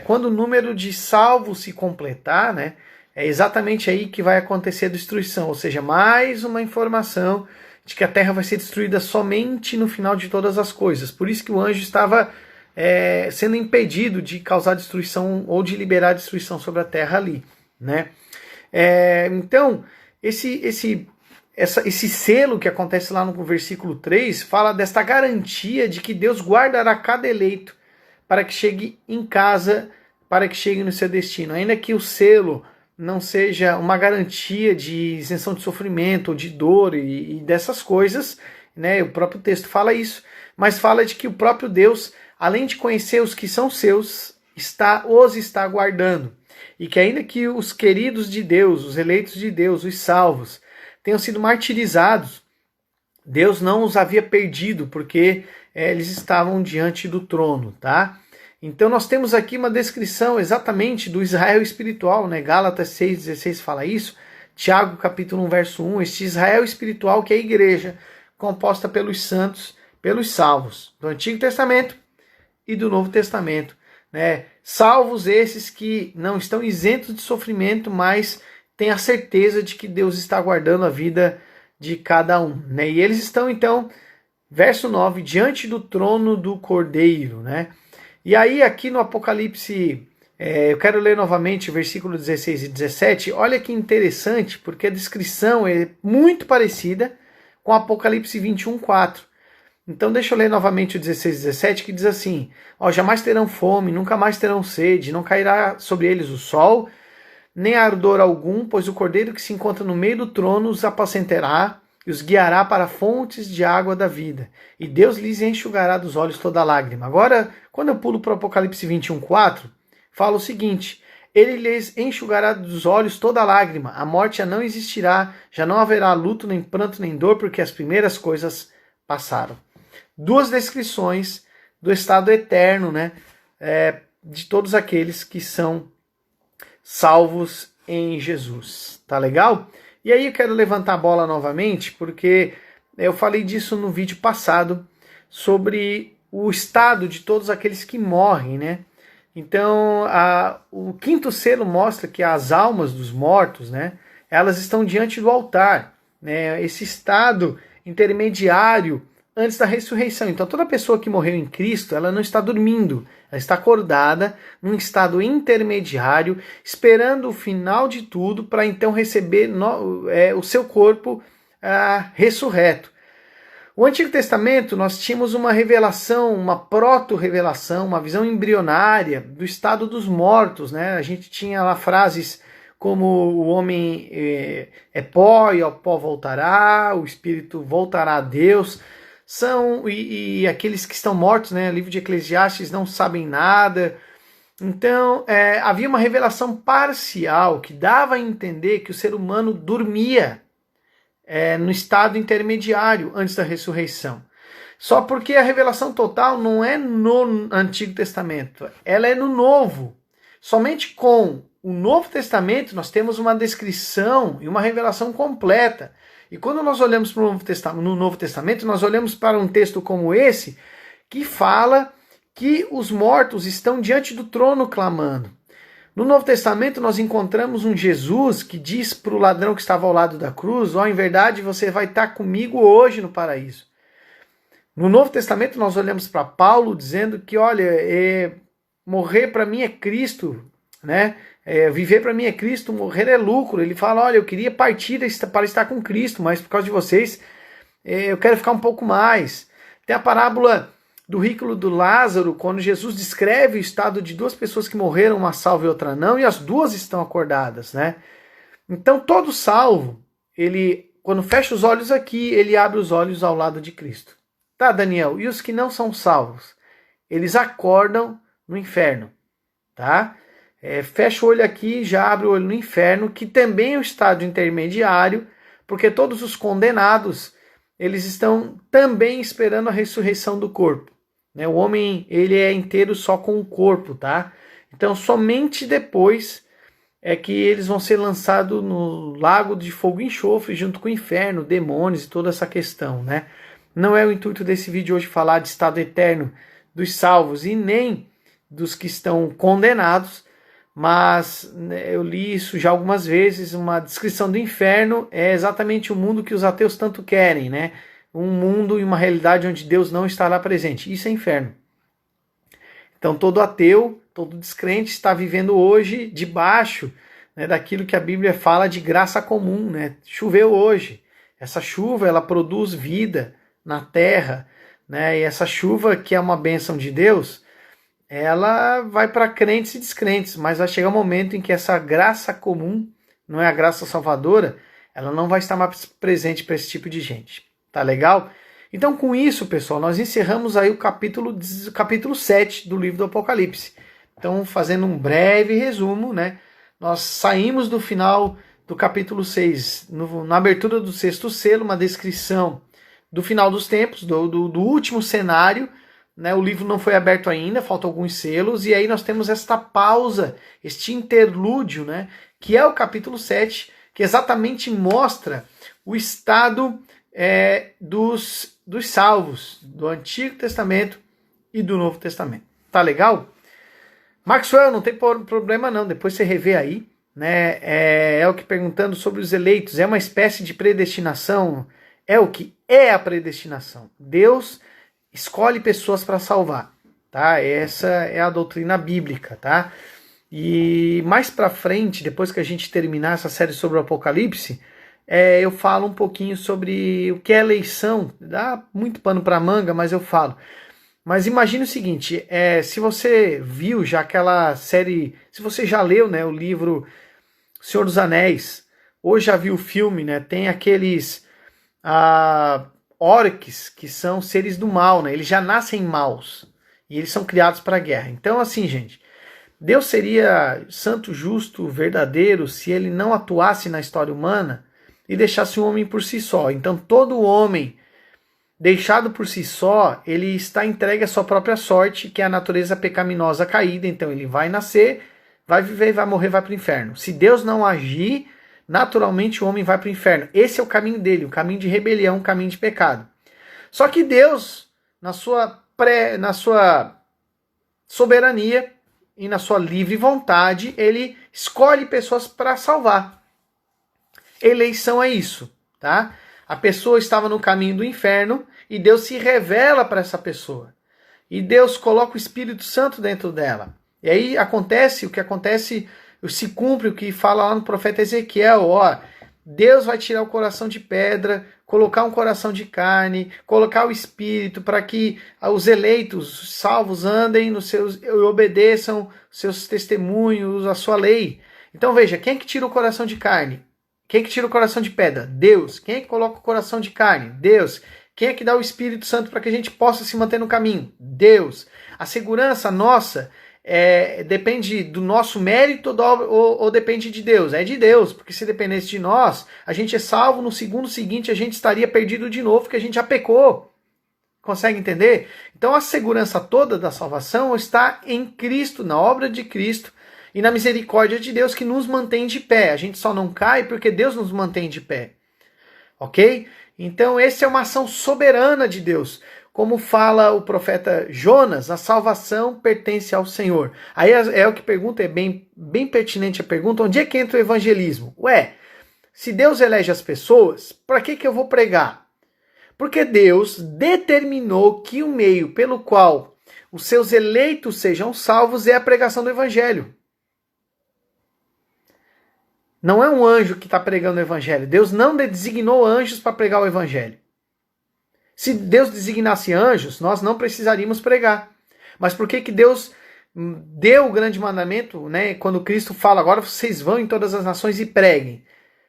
quando o número de salvos se completar, né, é exatamente aí que vai acontecer a destruição, ou seja, mais uma informação de que a Terra vai ser destruída somente no final de todas as coisas. Por isso que o anjo estava sendo impedido de causar destruição ou de liberar destruição sobre a Terra ali, né? Então, esse selo que acontece lá no versículo 3 fala desta garantia de que Deus guardará cada eleito para que chegue em casa, para que chegue no seu destino. Ainda que o selo não seja uma garantia de isenção de sofrimento, ou de dor e dessas coisas, né? O próprio texto fala isso, mas fala de que o próprio Deus, além de conhecer os que são seus, os está guardando. E que ainda que os queridos de Deus, os eleitos de Deus, os salvos, tenham sido martirizados, Deus não os havia perdido, porque eles estavam diante do trono, tá? Então nós temos aqui uma descrição exatamente do Israel espiritual, né? Gálatas 6,16 fala isso, Tiago capítulo 1, verso 1, este Israel espiritual que é a igreja, composta pelos santos, pelos salvos, do Antigo Testamento e do Novo Testamento, né? Salvos esses que não estão isentos de sofrimento, mas têm a certeza de que Deus está guardando a vida de cada um, né? E eles estão então, verso 9, diante do trono do Cordeiro, né? E aí aqui no Apocalipse, eu quero ler novamente o versículo 16 e 17, olha que interessante, porque a descrição é muito parecida com Apocalipse 21, 4. Então deixa eu ler novamente o 16 e 17, que diz assim, jamais terão fome, nunca mais terão sede, não cairá sobre eles o sol, nem ardor algum, pois o Cordeiro que se encontra no meio do trono os apacentará e os guiará para fontes de água da vida. E Deus lhes enxugará dos olhos toda lágrima. Agora, quando eu pulo para o Apocalipse 21, 4, fala o seguinte, ele lhes enxugará dos olhos toda lágrima, a morte já não existirá, já não haverá luto, nem pranto, nem dor, porque as primeiras coisas passaram. Duas descrições do estado eterno, né, de todos aqueles que são salvos em Jesus. Tá legal? E aí eu quero levantar a bola novamente, porque eu falei disso no vídeo passado, sobre o estado de todos aqueles que morrem, né? Então, o quinto selo mostra que as almas dos mortos, né, elas estão diante do altar, né? Esse estado intermediário antes da ressurreição. Então, toda pessoa que morreu em Cristo, ela não está dormindo, ela está acordada, num estado intermediário, esperando o final de tudo, para então receber o seu corpo ressurreto. O Antigo Testamento, nós tínhamos uma revelação, uma proto-revelação, uma visão embrionária do estado dos mortos, né? A gente tinha lá frases como o homem é pó e ao pó voltará, o espírito voltará a Deus, e aqueles que estão mortos, né? O livro de Eclesiastes não sabem nada. Então, havia uma revelação parcial que dava a entender que o ser humano dormia no estado intermediário antes da ressurreição. Só porque a revelação total não é no Antigo Testamento, ela é no Novo. Somente com o Novo Testamento nós temos uma descrição e uma revelação completa. E quando nós olhamos para no Novo Testamento, nós olhamos para um texto como esse, que fala que os mortos estão diante do trono clamando. No Novo Testamento nós encontramos um Jesus que diz para o ladrão que estava ao lado da cruz, em verdade você vai estar comigo hoje no paraíso. No Novo Testamento nós olhamos para Paulo dizendo que, olha, morrer para mim é Cristo, né? Viver para mim é Cristo, morrer é lucro. Ele fala, olha, eu queria partir para estar com Cristo, mas por causa de vocês eu quero ficar um pouco mais. Tem a parábola do rico do Lázaro, quando Jesus descreve o estado de duas pessoas que morreram, uma salva e outra não, e as duas estão acordadas, né? Então todo salvo, ele, quando fecha os olhos aqui, ele abre os olhos ao lado de Cristo. Tá, Daniel, e os que não são salvos? Eles acordam no inferno, tá? Fecha o olho aqui, já abre o olho no inferno, que também é um estado intermediário, porque todos os condenados, eles estão também esperando a ressurreição do corpo. O homem, ele é inteiro só com o corpo, tá? Então, somente depois é que eles vão ser lançados no lago de fogo e enxofre junto com o inferno, demônios e toda essa questão, né? Não é o intuito desse vídeo hoje falar de estado eterno dos salvos e nem dos que estão condenados, mas eu li isso já algumas vezes. Uma descrição do inferno é exatamente o mundo que os ateus tanto querem, né? Um mundo e uma realidade onde Deus não estará presente. Isso é inferno. Então todo ateu, todo descrente está vivendo hoje debaixo, né, daquilo que a Bíblia fala de graça comum, né? Choveu hoje. Essa chuva, ela produz vida na terra, né? E essa chuva, que é uma bênção de Deus, ela vai para crentes e descrentes, mas vai chegar um momento em que essa graça comum, não é a graça salvadora, ela não vai estar mais presente para esse tipo de gente. Tá legal? Então, com isso, pessoal, nós encerramos aí o capítulo 7 do livro do Apocalipse. Então, fazendo um breve resumo, né? Nós saímos do final do capítulo 6, na abertura do 6º selo, uma descrição do final dos tempos, do último cenário, né? O livro não foi aberto ainda, faltam alguns selos, e aí nós temos esta pausa, este interlúdio, né? Que é o capítulo 7, que exatamente mostra o estado dos salvos do Antigo Testamento e do Novo Testamento. Tá legal? Maxwell, não tem problema não, depois você revê aí, né? É o que perguntando sobre os eleitos, é uma espécie de predestinação? É o que é a predestinação. Deus escolhe pessoas para salvar, tá? Essa é a doutrina bíblica, tá? E mais para frente, depois que a gente terminar essa série sobre o Apocalipse, eu falo um pouquinho sobre o que é eleição. Dá muito pano para manga, mas eu falo. Mas imagine o seguinte, se você viu já aquela série, se você já leu, né, o livro Senhor dos Anéis, ou já viu o filme, né, tem aqueles orcs, que são seres do mal, né, eles já nascem maus, e eles são criados para a guerra. Então, assim, gente, Deus seria santo, justo, verdadeiro, se ele não atuasse na história humana e deixasse o homem por si só. Então, todo homem deixado por si só, ele está entregue à sua própria sorte, que é a natureza pecaminosa caída. Então ele vai nascer, vai viver, vai morrer, vai para o inferno. Se Deus não agir, naturalmente o homem vai para o inferno. Esse é o caminho dele, o caminho de rebelião, o caminho de pecado. Só que Deus, na sua soberania e na sua livre vontade, ele escolhe pessoas para salvar. Eleição é isso, tá? A pessoa estava no caminho do inferno e Deus se revela para essa pessoa. E Deus coloca o Espírito Santo dentro dela. E aí acontece o que acontece, se cumpre o que fala lá no profeta Ezequiel. Ó, Deus vai tirar o coração de pedra, colocar um coração de carne, colocar o Espírito para que os eleitos, os salvos, andem nos seus e obedeçam seus testemunhos, a sua lei. Então veja, quem é que tira o coração de carne? Quem é que tira o coração de pedra? Deus. Quem é que coloca o coração de carne? Deus. Quem é que dá o Espírito Santo para que a gente possa se manter no caminho? Deus. A segurança nossa depende do nosso mérito ou depende de Deus? É de Deus, porque se dependesse de nós, a gente é salvo, no segundo seguinte a gente estaria perdido de novo, porque a gente já pecou. Consegue entender? Então a segurança toda da salvação está em Cristo, na obra de Cristo, e na misericórdia de Deus, que nos mantém de pé. A gente só não cai porque Deus nos mantém de pé. Ok? Então, essa é uma ação soberana de Deus. Como fala o profeta Jonas, a salvação pertence ao Senhor. Aí é o que pergunta, é bem pertinente a pergunta, onde é que entra o evangelismo? Ué, se Deus elege as pessoas, para que eu vou pregar? Porque Deus determinou que o meio pelo qual os seus eleitos sejam salvos é a pregação do evangelho. Não é um anjo que está pregando o evangelho. Deus não designou anjos para pregar o evangelho. Se Deus designasse anjos, nós não precisaríamos pregar. Mas por que Deus deu o grande mandamento, né? Quando Cristo fala, agora vocês vão em todas as nações e preguem?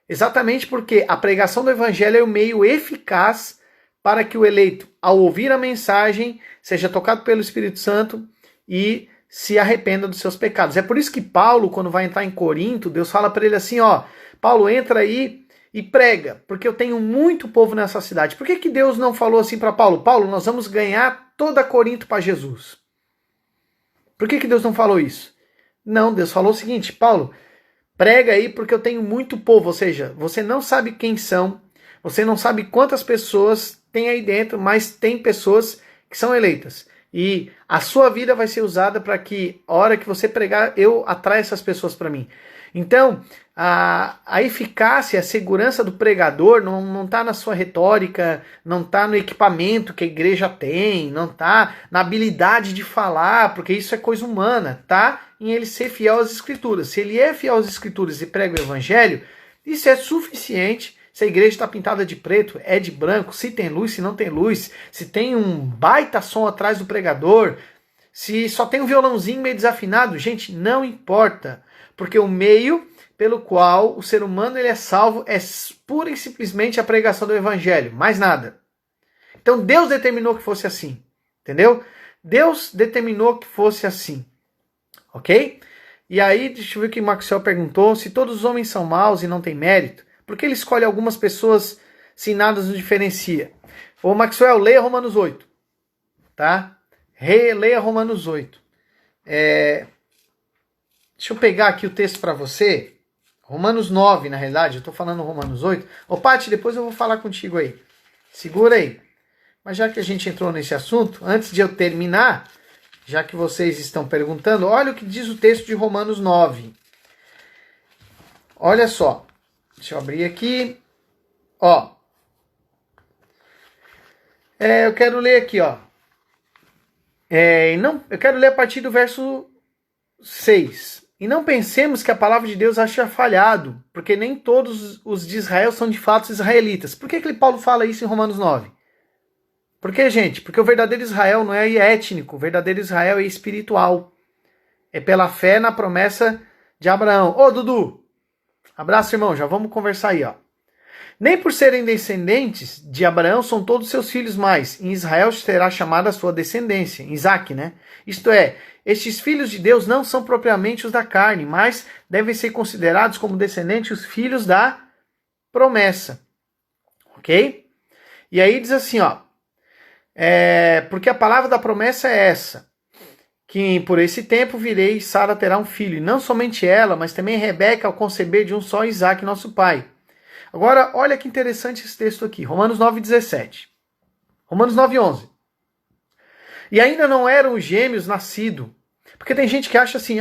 Exatamente porque a pregação do evangelho é o meio eficaz para que o eleito, ao ouvir a mensagem, seja tocado pelo Espírito Santo e se arrependa dos seus pecados. É por isso que Paulo, quando vai entrar em Corinto, Deus fala para ele assim, ó, Paulo, entra aí e prega, porque eu tenho muito povo nessa cidade. Por que Deus não falou assim para Paulo? Paulo, nós vamos ganhar toda Corinto para Jesus. Por que Deus não falou isso? Não, Deus falou o seguinte, Paulo, Prega aí porque eu tenho muito povo. Ou seja, você não sabe quem são, você não sabe quantas pessoas tem aí dentro, mas tem pessoas que são eleitas. E a sua vida vai ser usada para que, a hora que você pregar, eu atraia essas pessoas para mim. Então, a eficácia, a segurança do pregador não está na sua retórica, não está no equipamento que a igreja tem, não está na habilidade de falar, porque isso é coisa humana, tá? Em ele ser fiel às escrituras. Se ele é fiel às escrituras e prega o evangelho, isso é suficiente. Se a igreja está pintada de preto, é de branco, se tem luz, se não tem luz, se tem um baita som atrás do pregador, se só tem um violãozinho meio desafinado, gente, não importa. Porque o meio pelo qual o ser humano ele é salvo é pura e simplesmente a pregação do evangelho, mais nada. Então Deus determinou que fosse assim, entendeu? Deus determinou que fosse assim, ok? E aí, deixa eu ver o que o Maxwell perguntou, se todos os homens são maus e não têm mérito, por que ele escolhe algumas pessoas se nada os diferencia? Ô Maxwell, leia Romanos 8, tá? Releia Romanos 8. Deixa eu pegar aqui o texto para você. Romanos 9, na realidade, eu estou falando Romanos 8. Ô Paty, depois eu vou falar contigo aí. Segura aí. Mas já que a gente entrou nesse assunto, antes de eu terminar, já que vocês estão perguntando, olha o que diz o texto de Romanos 9. Olha só. Deixa eu abrir aqui. Ó. Eu quero ler aqui, ó. Eu quero ler a partir do verso 6. E não pensemos que a palavra de Deus acha falhado, porque nem todos os de Israel são de fato israelitas. Por que Paulo fala isso em Romanos 9? Por que, gente? Porque o verdadeiro Israel não é étnico, o verdadeiro Israel é espiritual. É pela fé na promessa de Abraão. Ô, Dudu! Abraço, irmão, já vamos conversar aí, ó. Nem por serem descendentes de Abraão são todos seus filhos mais. Em Israel será chamada a sua descendência. Em Isaac, né? Isto é, estes filhos de Deus não são propriamente os da carne, mas devem ser considerados como descendentes os filhos da promessa. Ok? E aí diz assim, ó. Porque a palavra da promessa é essa. Que por esse tempo virei e Sara terá um filho. E não somente ela, mas também Rebeca ao conceber de um só Isaac, nosso pai. Agora, olha que interessante esse texto aqui. Romanos 9,17. Romanos 9,11. E ainda não eram os gêmeos nascidos. Porque tem gente que acha assim,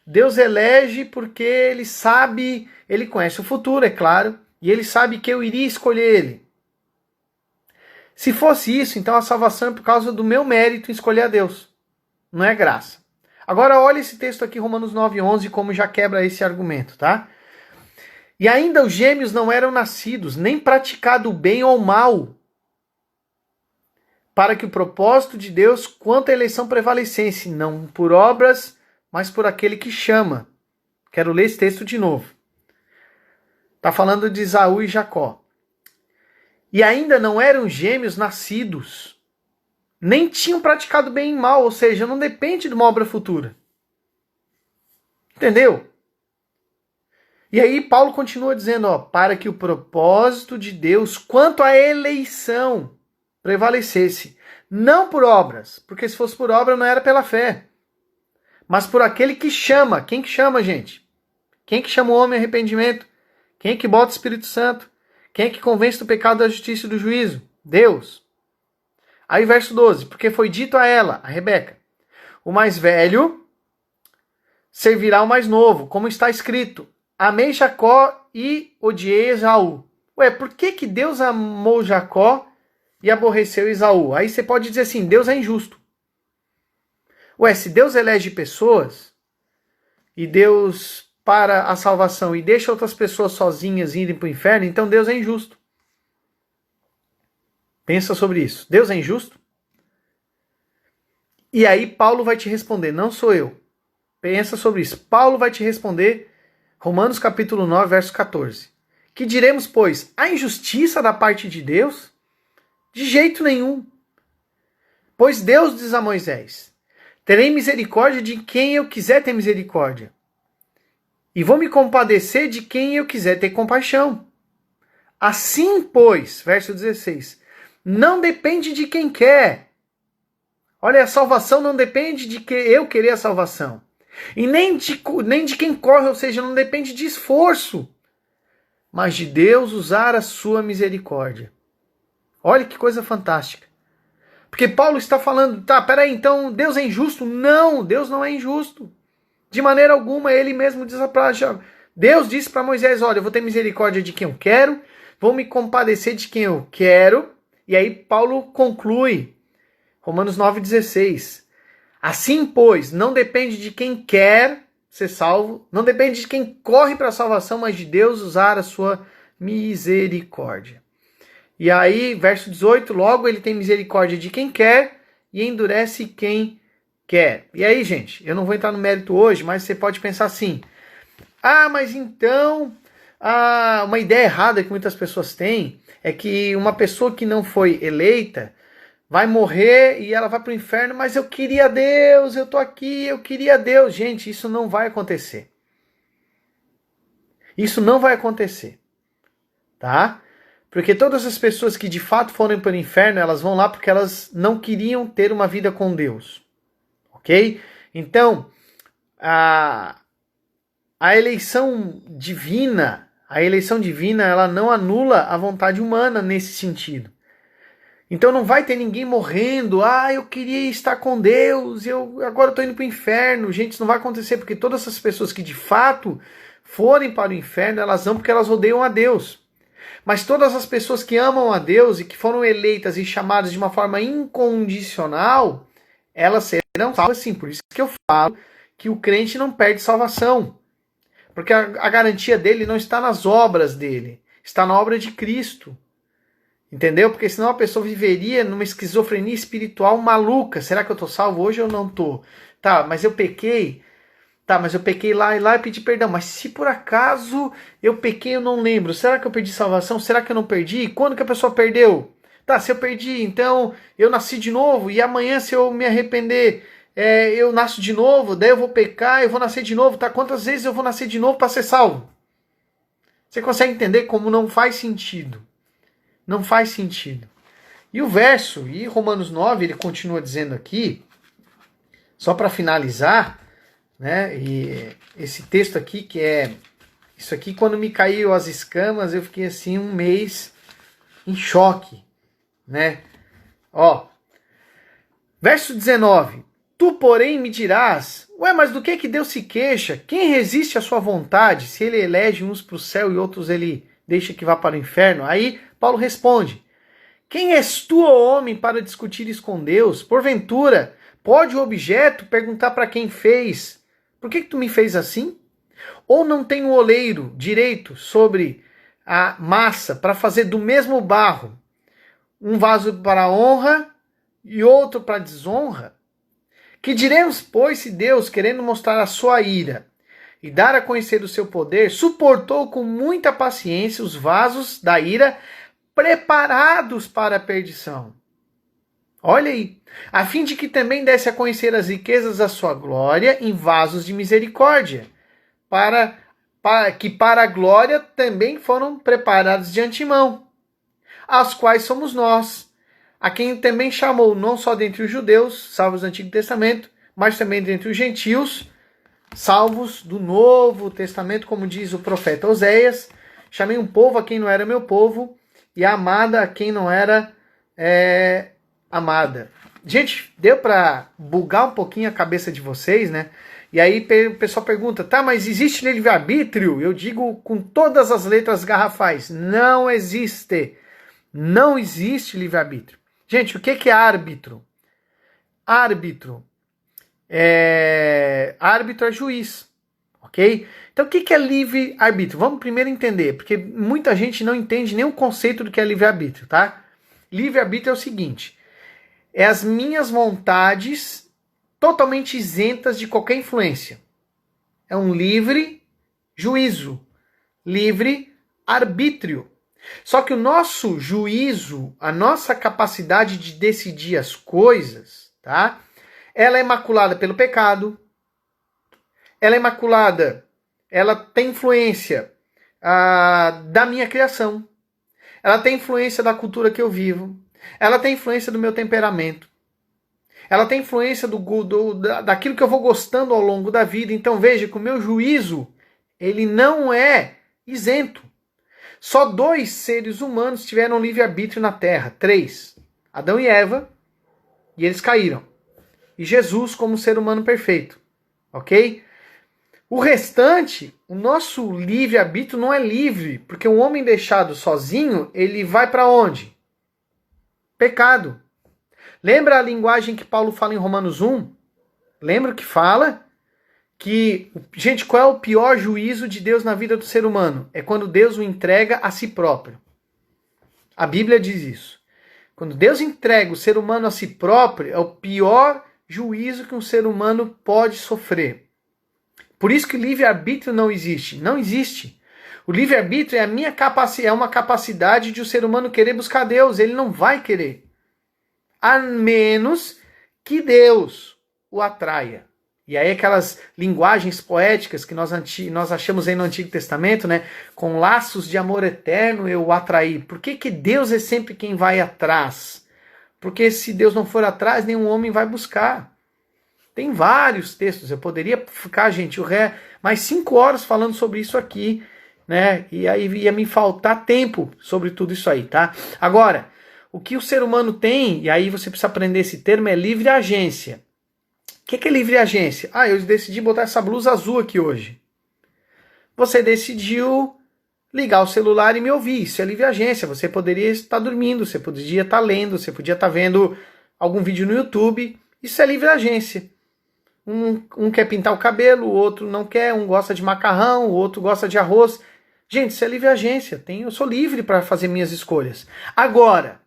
Deus elege porque ele sabe, ele conhece o futuro, é claro, e ele sabe que eu iria escolher ele. Se fosse isso, então a salvação é por causa do meu mérito em escolher a Deus. Não é graça. Agora olha esse texto aqui, Romanos 9,11, como já quebra esse argumento, tá? E ainda os gêmeos não eram nascidos, nem praticado o bem ou o mal, para que o propósito de Deus quanto à eleição prevalecesse, não por obras, mas por aquele que chama. Quero ler esse texto de novo. Está falando de Esaú e Jacó. E ainda não eram gêmeos nascidos, nem tinham praticado bem e mal, ou seja, não depende de uma obra futura. Entendeu? E aí Paulo continua dizendo, para que o propósito de Deus quanto à eleição prevalecesse, não por obras, porque se fosse por obra não era pela fé, mas por aquele que chama. Quem que chama, gente? Quem que chama o homem ao arrependimento? Quem que bota o Espírito Santo? Quem que convence do pecado, da justiça e do juízo? Deus. Aí verso 12, porque foi dito a ela, a Rebeca, o mais velho servirá ao mais novo, como está escrito, amei Jacó e odiei Esaú. Por que Deus amou Jacó e aborreceu Esaú? Aí você pode dizer assim, Deus é injusto. Se Deus elege pessoas e Deus para a salvação e deixa outras pessoas sozinhas irem para o inferno, então Deus é injusto. Pensa sobre isso. Deus é injusto? E aí Paulo vai te responder, não sou eu. Pensa sobre isso. Paulo vai te responder, Romanos capítulo 9, verso 14. Que diremos, pois, a injustiça da parte de Deus? De jeito nenhum. Pois Deus diz a Moisés, terei misericórdia de quem eu quiser ter misericórdia. E vou me compadecer de quem eu quiser ter compaixão. Assim, pois, verso 16, não depende de quem quer. Olha, a salvação não depende de que eu querer a salvação. E nem de quem corre, ou seja, não depende de esforço, mas de Deus usar a sua misericórdia. Olha que coisa fantástica. Porque Paulo está falando, tá, peraí, então Deus é injusto? Não, Deus não é injusto. De maneira alguma, ele mesmo diz para Deus disse para Moisés, olha, eu vou ter misericórdia de quem eu quero, vou me compadecer de quem eu quero. E aí Paulo conclui, Romanos 9,16. Assim, pois, não depende de quem quer ser salvo, não depende de quem corre para a salvação, mas de Deus usar a sua misericórdia. E aí, verso 18, logo ele tem misericórdia de quem quer e endurece quem quer. E aí, gente, eu não vou entrar no mérito hoje, mas você pode pensar assim, mas então, uma ideia errada que muitas pessoas têm é que uma pessoa que não foi eleita vai morrer e ela vai para o inferno, mas eu queria Deus, eu tô aqui, eu queria Deus. Gente, isso não vai acontecer. Isso não vai acontecer, tá? Porque todas as pessoas que de fato foram para o inferno, elas vão lá porque elas não queriam ter uma vida com Deus, ok? Então, a eleição divina, ela não anula a vontade humana nesse sentido. Então não vai ter ninguém morrendo, eu queria estar com Deus, agora estou indo para o inferno. Gente, isso não vai acontecer, porque todas essas pessoas que de fato forem para o inferno, elas vão porque elas odeiam a Deus. Mas todas as pessoas que amam a Deus e que foram eleitas e chamadas de uma forma incondicional, elas serão salvas sim. Por isso que eu falo que o crente não perde salvação. Porque a garantia dele não está nas obras dele, está na obra de Cristo. Entendeu? Porque senão a pessoa viveria numa esquizofrenia espiritual maluca. Será que eu estou salvo hoje ou não estou? Tá, mas eu pequei. Tá, mas eu pequei lá e pedi perdão. Mas se por acaso eu pequei, eu não lembro. Será que eu perdi salvação? Será que eu não perdi? Quando que a pessoa perdeu? Tá, se eu perdi, então eu nasci de novo. E amanhã, se eu me arrepender, eu nasço de novo. Daí eu vou pecar, eu vou nascer de novo. Tá, quantas vezes eu vou nascer de novo para ser salvo? Você consegue entender como não faz sentido? Não faz sentido. E o verso, e Romanos 9, ele continua dizendo aqui, só para finalizar, né? E esse texto aqui, que é isso aqui, quando me caiu as escamas, eu fiquei assim um mês em choque, né? Verso 19. Tu, porém, me dirás, mas do que Deus se queixa? Quem resiste à sua vontade, se ele elege uns para o céu e outros ele deixa que vá para o inferno? Aí Paulo responde, quem és tu, ó homem, para discutires com Deus? Porventura, pode o objeto perguntar para quem fez, por que tu me fez assim? Ou não tem o oleiro direito sobre a massa para fazer do mesmo barro um vaso para honra e outro para desonra? Que diremos, pois, se Deus, querendo mostrar a sua ira e dar a conhecer o seu poder, suportou com muita paciência os vasos da ira preparados para a perdição? Olha aí, a fim de que também desse a conhecer as riquezas da sua glória em vasos de misericórdia, para a glória também foram preparados de antemão, as quais somos nós, a quem também chamou não só dentre os judeus, salvos do Antigo Testamento, mas também dentre os gentios, salvos do Novo Testamento, como diz o profeta Oséias, chamei um povo a quem não era meu povo, e a amada a quem não era amada. Gente, deu para bugar um pouquinho a cabeça de vocês, né? E aí o pessoal pergunta, tá, mas existe livre-arbítrio? Eu digo com todas as letras garrafais, não existe. Não existe livre-arbítrio. Gente, o que é árbitro? Árbitro é juiz, ok? Então o que é livre-arbítrio? Vamos primeiro entender, porque muita gente não entende nem o conceito do que é livre-arbítrio, tá? Livre-arbítrio é o seguinte, é as minhas vontades totalmente isentas de qualquer influência. É um livre juízo, livre arbítrio. Só que o nosso juízo, a nossa capacidade de decidir as coisas, tá? Ela é maculada pelo pecado, ela é maculada, ela tem influência da minha criação, ela tem influência da cultura que eu vivo, ela tem influência do meu temperamento, ela tem influência daquilo que eu vou gostando ao longo da vida. Então veja que o meu juízo, ele não é isento. Só 2 seres humanos tiveram livre-arbítrio na Terra. 3. Adão e Eva, e eles caíram. E Jesus como ser humano perfeito. Ok? O restante, o nosso livre-arbítrio não é livre, porque um homem deixado sozinho, ele vai para onde? Pecado. Lembra a linguagem que Paulo fala em Romanos 1? Lembra que fala que, gente, qual é o pior juízo de Deus na vida do ser humano? É quando Deus o entrega a si próprio. A Bíblia diz isso. Quando Deus entrega o ser humano a si próprio, é o pior juízo que um ser humano pode sofrer. Por isso que o livre-arbítrio não existe. Não existe. O livre-arbítrio é uma capacidade de o ser humano querer buscar Deus. Ele não vai querer. A menos que Deus o atraia. E aí aquelas linguagens poéticas que nós achamos aí no Antigo Testamento, né? Com laços de amor eterno eu o atraí. Por que Deus é sempre quem vai atrás? Porque se Deus não for atrás, nenhum homem vai buscar. Tem vários textos, eu poderia ficar, gente, mais 5 horas falando sobre isso aqui, né? E aí ia me faltar tempo sobre tudo isso aí, tá? Agora, o que o ser humano tem, e aí você precisa aprender esse termo, é livre agência. O que é livre agência? Eu decidi botar essa blusa azul aqui hoje. Você decidiu ligar o celular e me ouvir, isso é livre agência. Você poderia estar dormindo, você podia estar lendo, você podia estar vendo algum vídeo no YouTube, isso é livre agência. Um quer pintar o cabelo, o outro não quer, um gosta de macarrão, o outro gosta de arroz. Gente, isso é livre agência, eu sou livre para fazer minhas escolhas. Agora,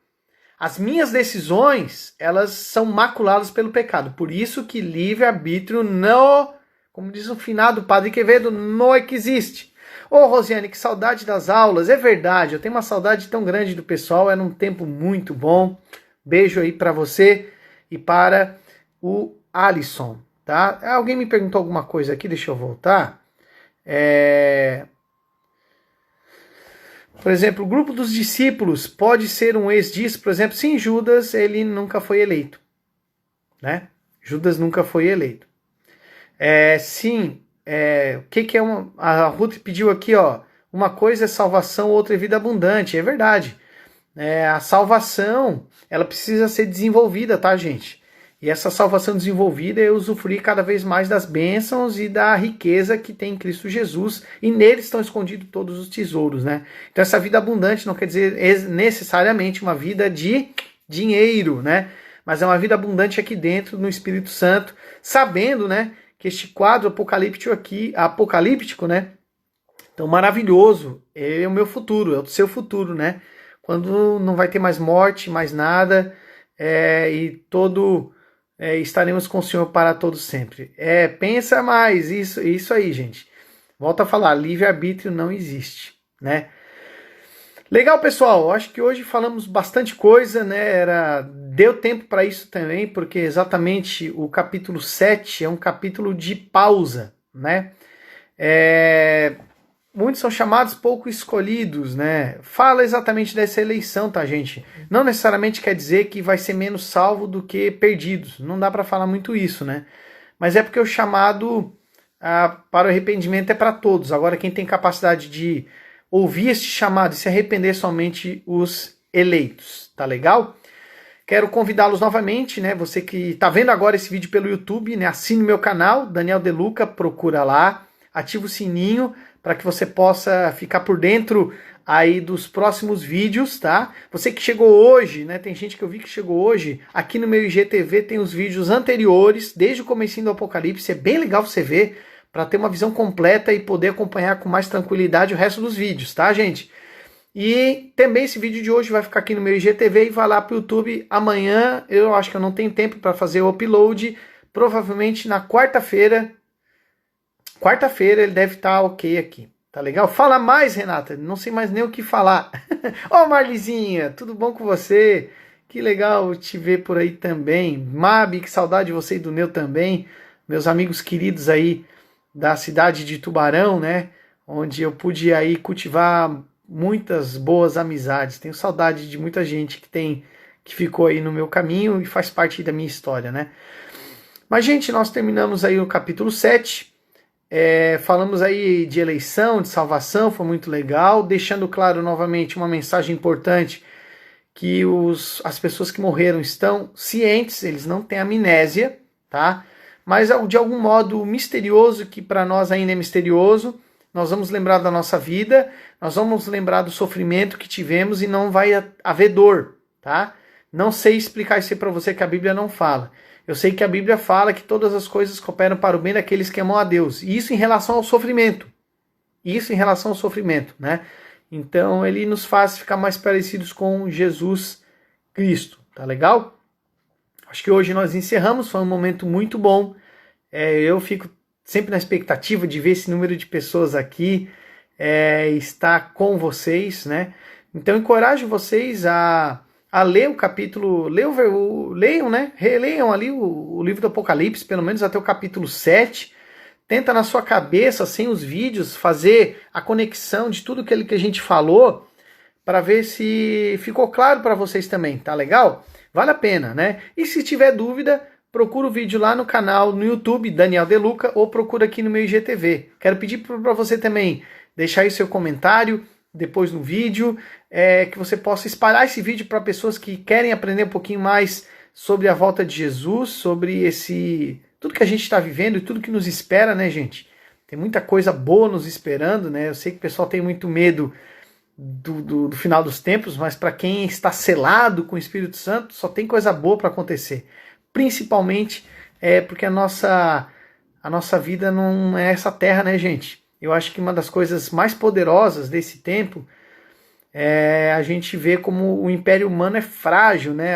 as minhas decisões, elas são maculadas pelo pecado. Por isso que livre-arbítrio não, como diz o finado Padre Quevedo, não existe. Ô Rosiane, que saudade das aulas. É verdade, eu tenho uma saudade tão grande do pessoal, era um tempo muito bom. Beijo aí para você e para o Alisson. Tá? Alguém me perguntou alguma coisa aqui, deixa eu voltar. Por exemplo, o grupo dos discípulos pode ser um ex-discípulo. Por exemplo, sim, Judas, ele nunca foi eleito. Né? Judas nunca foi eleito. O que é uma... A Ruth pediu aqui, ó. Uma coisa é salvação, outra é vida abundante. É verdade. A salvação, ela precisa ser desenvolvida, tá, gente? E essa salvação desenvolvida é usufruir cada vez mais das bênçãos e da riqueza que tem em Cristo Jesus. E nele estão escondidos todos os tesouros, né? Então essa vida abundante não quer dizer necessariamente uma vida de dinheiro, né? Mas é uma vida abundante aqui dentro, no Espírito Santo, sabendo, né, que este quadro apocalíptico, né, tão maravilhoso, é o meu futuro, é o seu futuro, né? Quando não vai ter mais morte, mais nada, estaremos com o Senhor para todos sempre. Pensa mais, isso aí, gente. Volto a falar, livre-arbítrio não existe, né? Legal, pessoal, acho que hoje falamos bastante coisa, né? Deu tempo para isso também, porque exatamente o capítulo 7 é um capítulo de pausa, né? Muitos são chamados, pouco escolhidos, né? Fala exatamente dessa eleição, tá, gente? Não necessariamente quer dizer que vai ser menos salvo do que perdidos. Não dá para falar muito isso, né? Mas é porque o chamado para o arrependimento é para todos. Agora, quem tem capacidade de ouvir este chamado e se arrepender, somente os eleitos, tá legal? Quero convidá-los novamente, né? Você que está vendo agora esse vídeo pelo YouTube, né? Assine o meu canal, Daniel De Luca, procura lá, ativa o sininho para que você possa ficar por dentro aí dos próximos vídeos, tá? Você que chegou hoje, né? Tem gente que eu vi que chegou hoje, aqui no meu IGTV tem os vídeos anteriores, desde o comecinho do Apocalipse, é bem legal você ver, para ter uma visão completa e poder acompanhar com mais tranquilidade o resto dos vídeos, tá, gente? E também esse vídeo de hoje vai ficar aqui no meu IGTV e vai lá para o YouTube amanhã. Eu acho que eu não tenho tempo para fazer o upload. Provavelmente na quarta-feira. Quarta-feira ele deve estar ok aqui. Tá legal? Fala mais, Renata. Não sei mais nem o que falar. Ô, Marlizinha, tudo bom com você? Que legal te ver por aí também. Mabi, que saudade de você e do Neu também. Meus amigos queridos aí da cidade de Tubarão, né? Onde eu pude aí cultivar muitas boas amizades. Tenho saudade de muita gente que tem que ficou aí no meu caminho e faz parte da minha história, né? Mas, gente, nós terminamos aí o capítulo 7. Falamos aí de eleição, de salvação, foi muito legal, deixando claro novamente uma mensagem importante, que as pessoas que morreram estão cientes, eles não têm amnésia, tá? Mas de algum modo misterioso, que para nós ainda é misterioso, nós vamos lembrar da nossa vida, nós vamos lembrar do sofrimento que tivemos e não vai haver dor, tá? Não sei explicar isso para você, que a Bíblia não fala. Eu sei que a Bíblia fala que todas as coisas cooperam para o bem daqueles que amam a Deus. E isso em relação ao sofrimento. Isso em relação ao sofrimento, né? Então ele nos faz ficar mais parecidos com Jesus Cristo, tá legal? Acho que hoje nós encerramos, foi um momento muito bom. Eu fico sempre na expectativa de ver esse número de pessoas aqui, estar com vocês, né? Então encorajo vocês a ler o capítulo, leiam, né? Releiam ali o livro do Apocalipse, pelo menos até o capítulo 7. Tenta na sua cabeça, sem os vídeos, fazer a conexão de tudo aquilo que a gente falou, para ver se ficou claro para vocês também, tá legal? Vale a pena, né? E se tiver dúvida, procura o vídeo lá no canal, no YouTube, Daniel De Luca, ou procura aqui no meu IGTV. Quero pedir para você também deixar aí seu comentário depois no vídeo, que você possa espalhar esse vídeo para pessoas que querem aprender um pouquinho mais sobre a volta de Jesus, sobre tudo que a gente está vivendo e tudo que nos espera, né, gente? Tem muita coisa boa nos esperando, né? Eu sei que o pessoal tem muito medo do final dos tempos, mas para quem está selado com o Espírito Santo, só tem coisa boa para acontecer. Principalmente porque a nossa vida não é essa terra, né, gente? Eu acho que uma das coisas mais poderosas desse tempo é a gente ver como o Império Humano é frágil, né?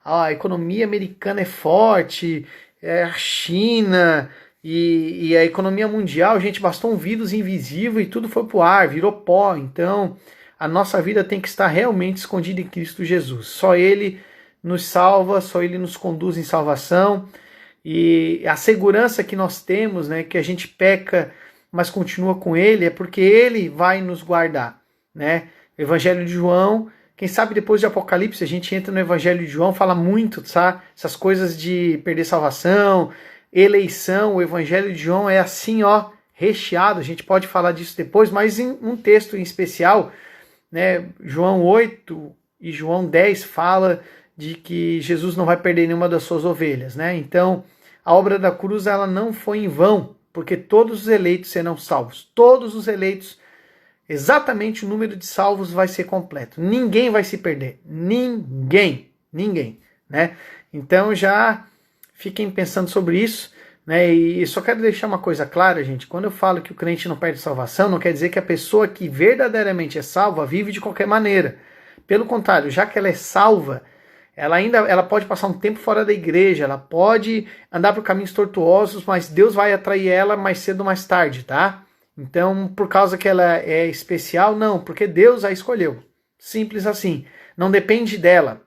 A economia americana é forte, a China e a economia mundial, gente, bastou um vírus invisível e tudo foi pro ar, virou pó. Então, a nossa vida tem que estar realmente escondida em Cristo Jesus. Só Ele nos salva, só Ele nos conduz em salvação. E a segurança que nós temos, né, que a gente peca, mas continua com Ele, é porque Ele vai nos guardar, né? O Evangelho de João, quem sabe depois de Apocalipse a gente entra no Evangelho de João, fala muito, sabe? Essas coisas de perder salvação, eleição. O Evangelho de João é assim, ó, recheado. A gente pode falar disso depois, mas em um texto em especial, né? João 8 e João 10 fala de que Jesus não vai perder nenhuma das suas ovelhas, né? Então, a obra da cruz, ela não foi em vão, porque todos os eleitos serão salvos. Todos os eleitos, exatamente o número de salvos vai ser completo. Ninguém vai se perder. Ninguém, né? Então já fiquem pensando sobre isso, né? E só quero deixar uma coisa clara, gente. Quando eu falo que o crente não perde salvação, não quer dizer que a pessoa que verdadeiramente é salva vive de qualquer maneira. Pelo contrário, já que ela é salva, ela pode passar um tempo fora da igreja, ela pode andar por caminhos tortuosos, mas Deus vai atrair ela mais cedo ou mais tarde, tá? Então, por causa que ela é especial, não, porque Deus a escolheu. Simples assim. Não depende dela,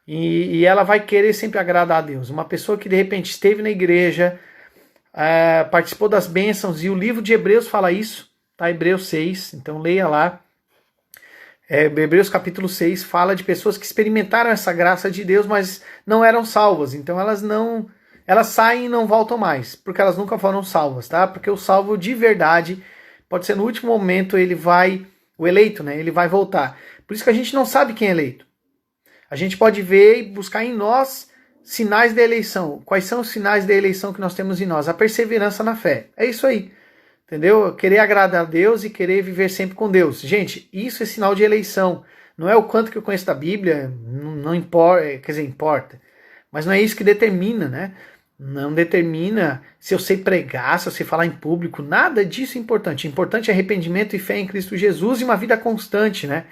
E ela vai querer sempre agradar a Deus. Uma pessoa que de repente esteve na igreja, participou das bênçãos, e o livro de Hebreus fala isso, tá? Hebreus 6, então leia lá. Hebreus capítulo 6 fala de pessoas que experimentaram essa graça de Deus, mas não eram salvas. Então elas saem e não voltam mais, porque elas nunca foram salvas, tá? Porque o salvo de verdade, pode ser no último momento, o eleito, né? Ele vai voltar. Por isso que a gente não sabe quem é eleito. A gente pode ver e buscar em nós sinais da eleição. Quais são os sinais da eleição que nós temos em nós? A perseverança na fé. É isso aí. Entendeu? Querer agradar a Deus e querer viver sempre com Deus. Gente, isso é sinal de eleição. Não é o quanto que eu conheço da Bíblia, não importa, quer dizer, importa. Mas não é isso que determina, né? Não determina se eu sei pregar, se eu sei falar em público. Nada disso é importante. O importante é arrependimento e fé em Cristo Jesus e uma vida constante, né?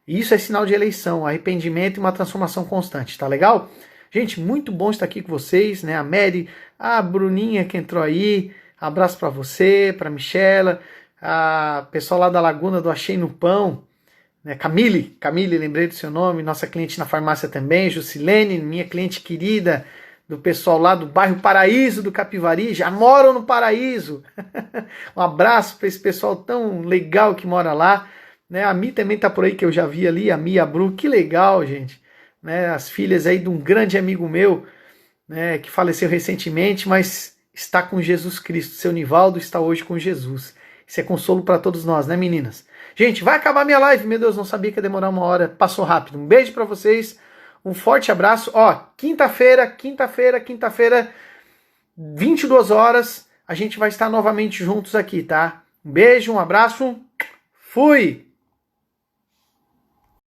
Isso é sinal de eleição, arrependimento e uma transformação constante, tá legal? Gente, muito bom estar aqui com vocês, né? A Mary, a Bruninha que entrou aí, abraço para você, para Michela, a pessoal lá da Laguna do Achei no Pão, né? Camille, lembrei do seu nome, nossa cliente na farmácia também, Jusilene, minha cliente querida, do pessoal lá do bairro Paraíso do Capivari, já moram no Paraíso. Um abraço para esse pessoal tão legal que mora lá. né? A Mi também tá por aí, que eu já vi ali, a Mi e a Bru, que legal, gente, né? As filhas aí de um grande amigo meu, né, que faleceu recentemente, mas está com Jesus Cristo. Seu Nivaldo está hoje com Jesus. Isso é consolo para todos nós, né, meninas? Gente, vai acabar minha live, meu Deus, não sabia que ia demorar uma hora, passou rápido. Um beijo para vocês, um forte abraço. Ó, quinta-feira, 22 horas, a gente vai estar novamente juntos aqui, tá? Um beijo, um abraço, fui!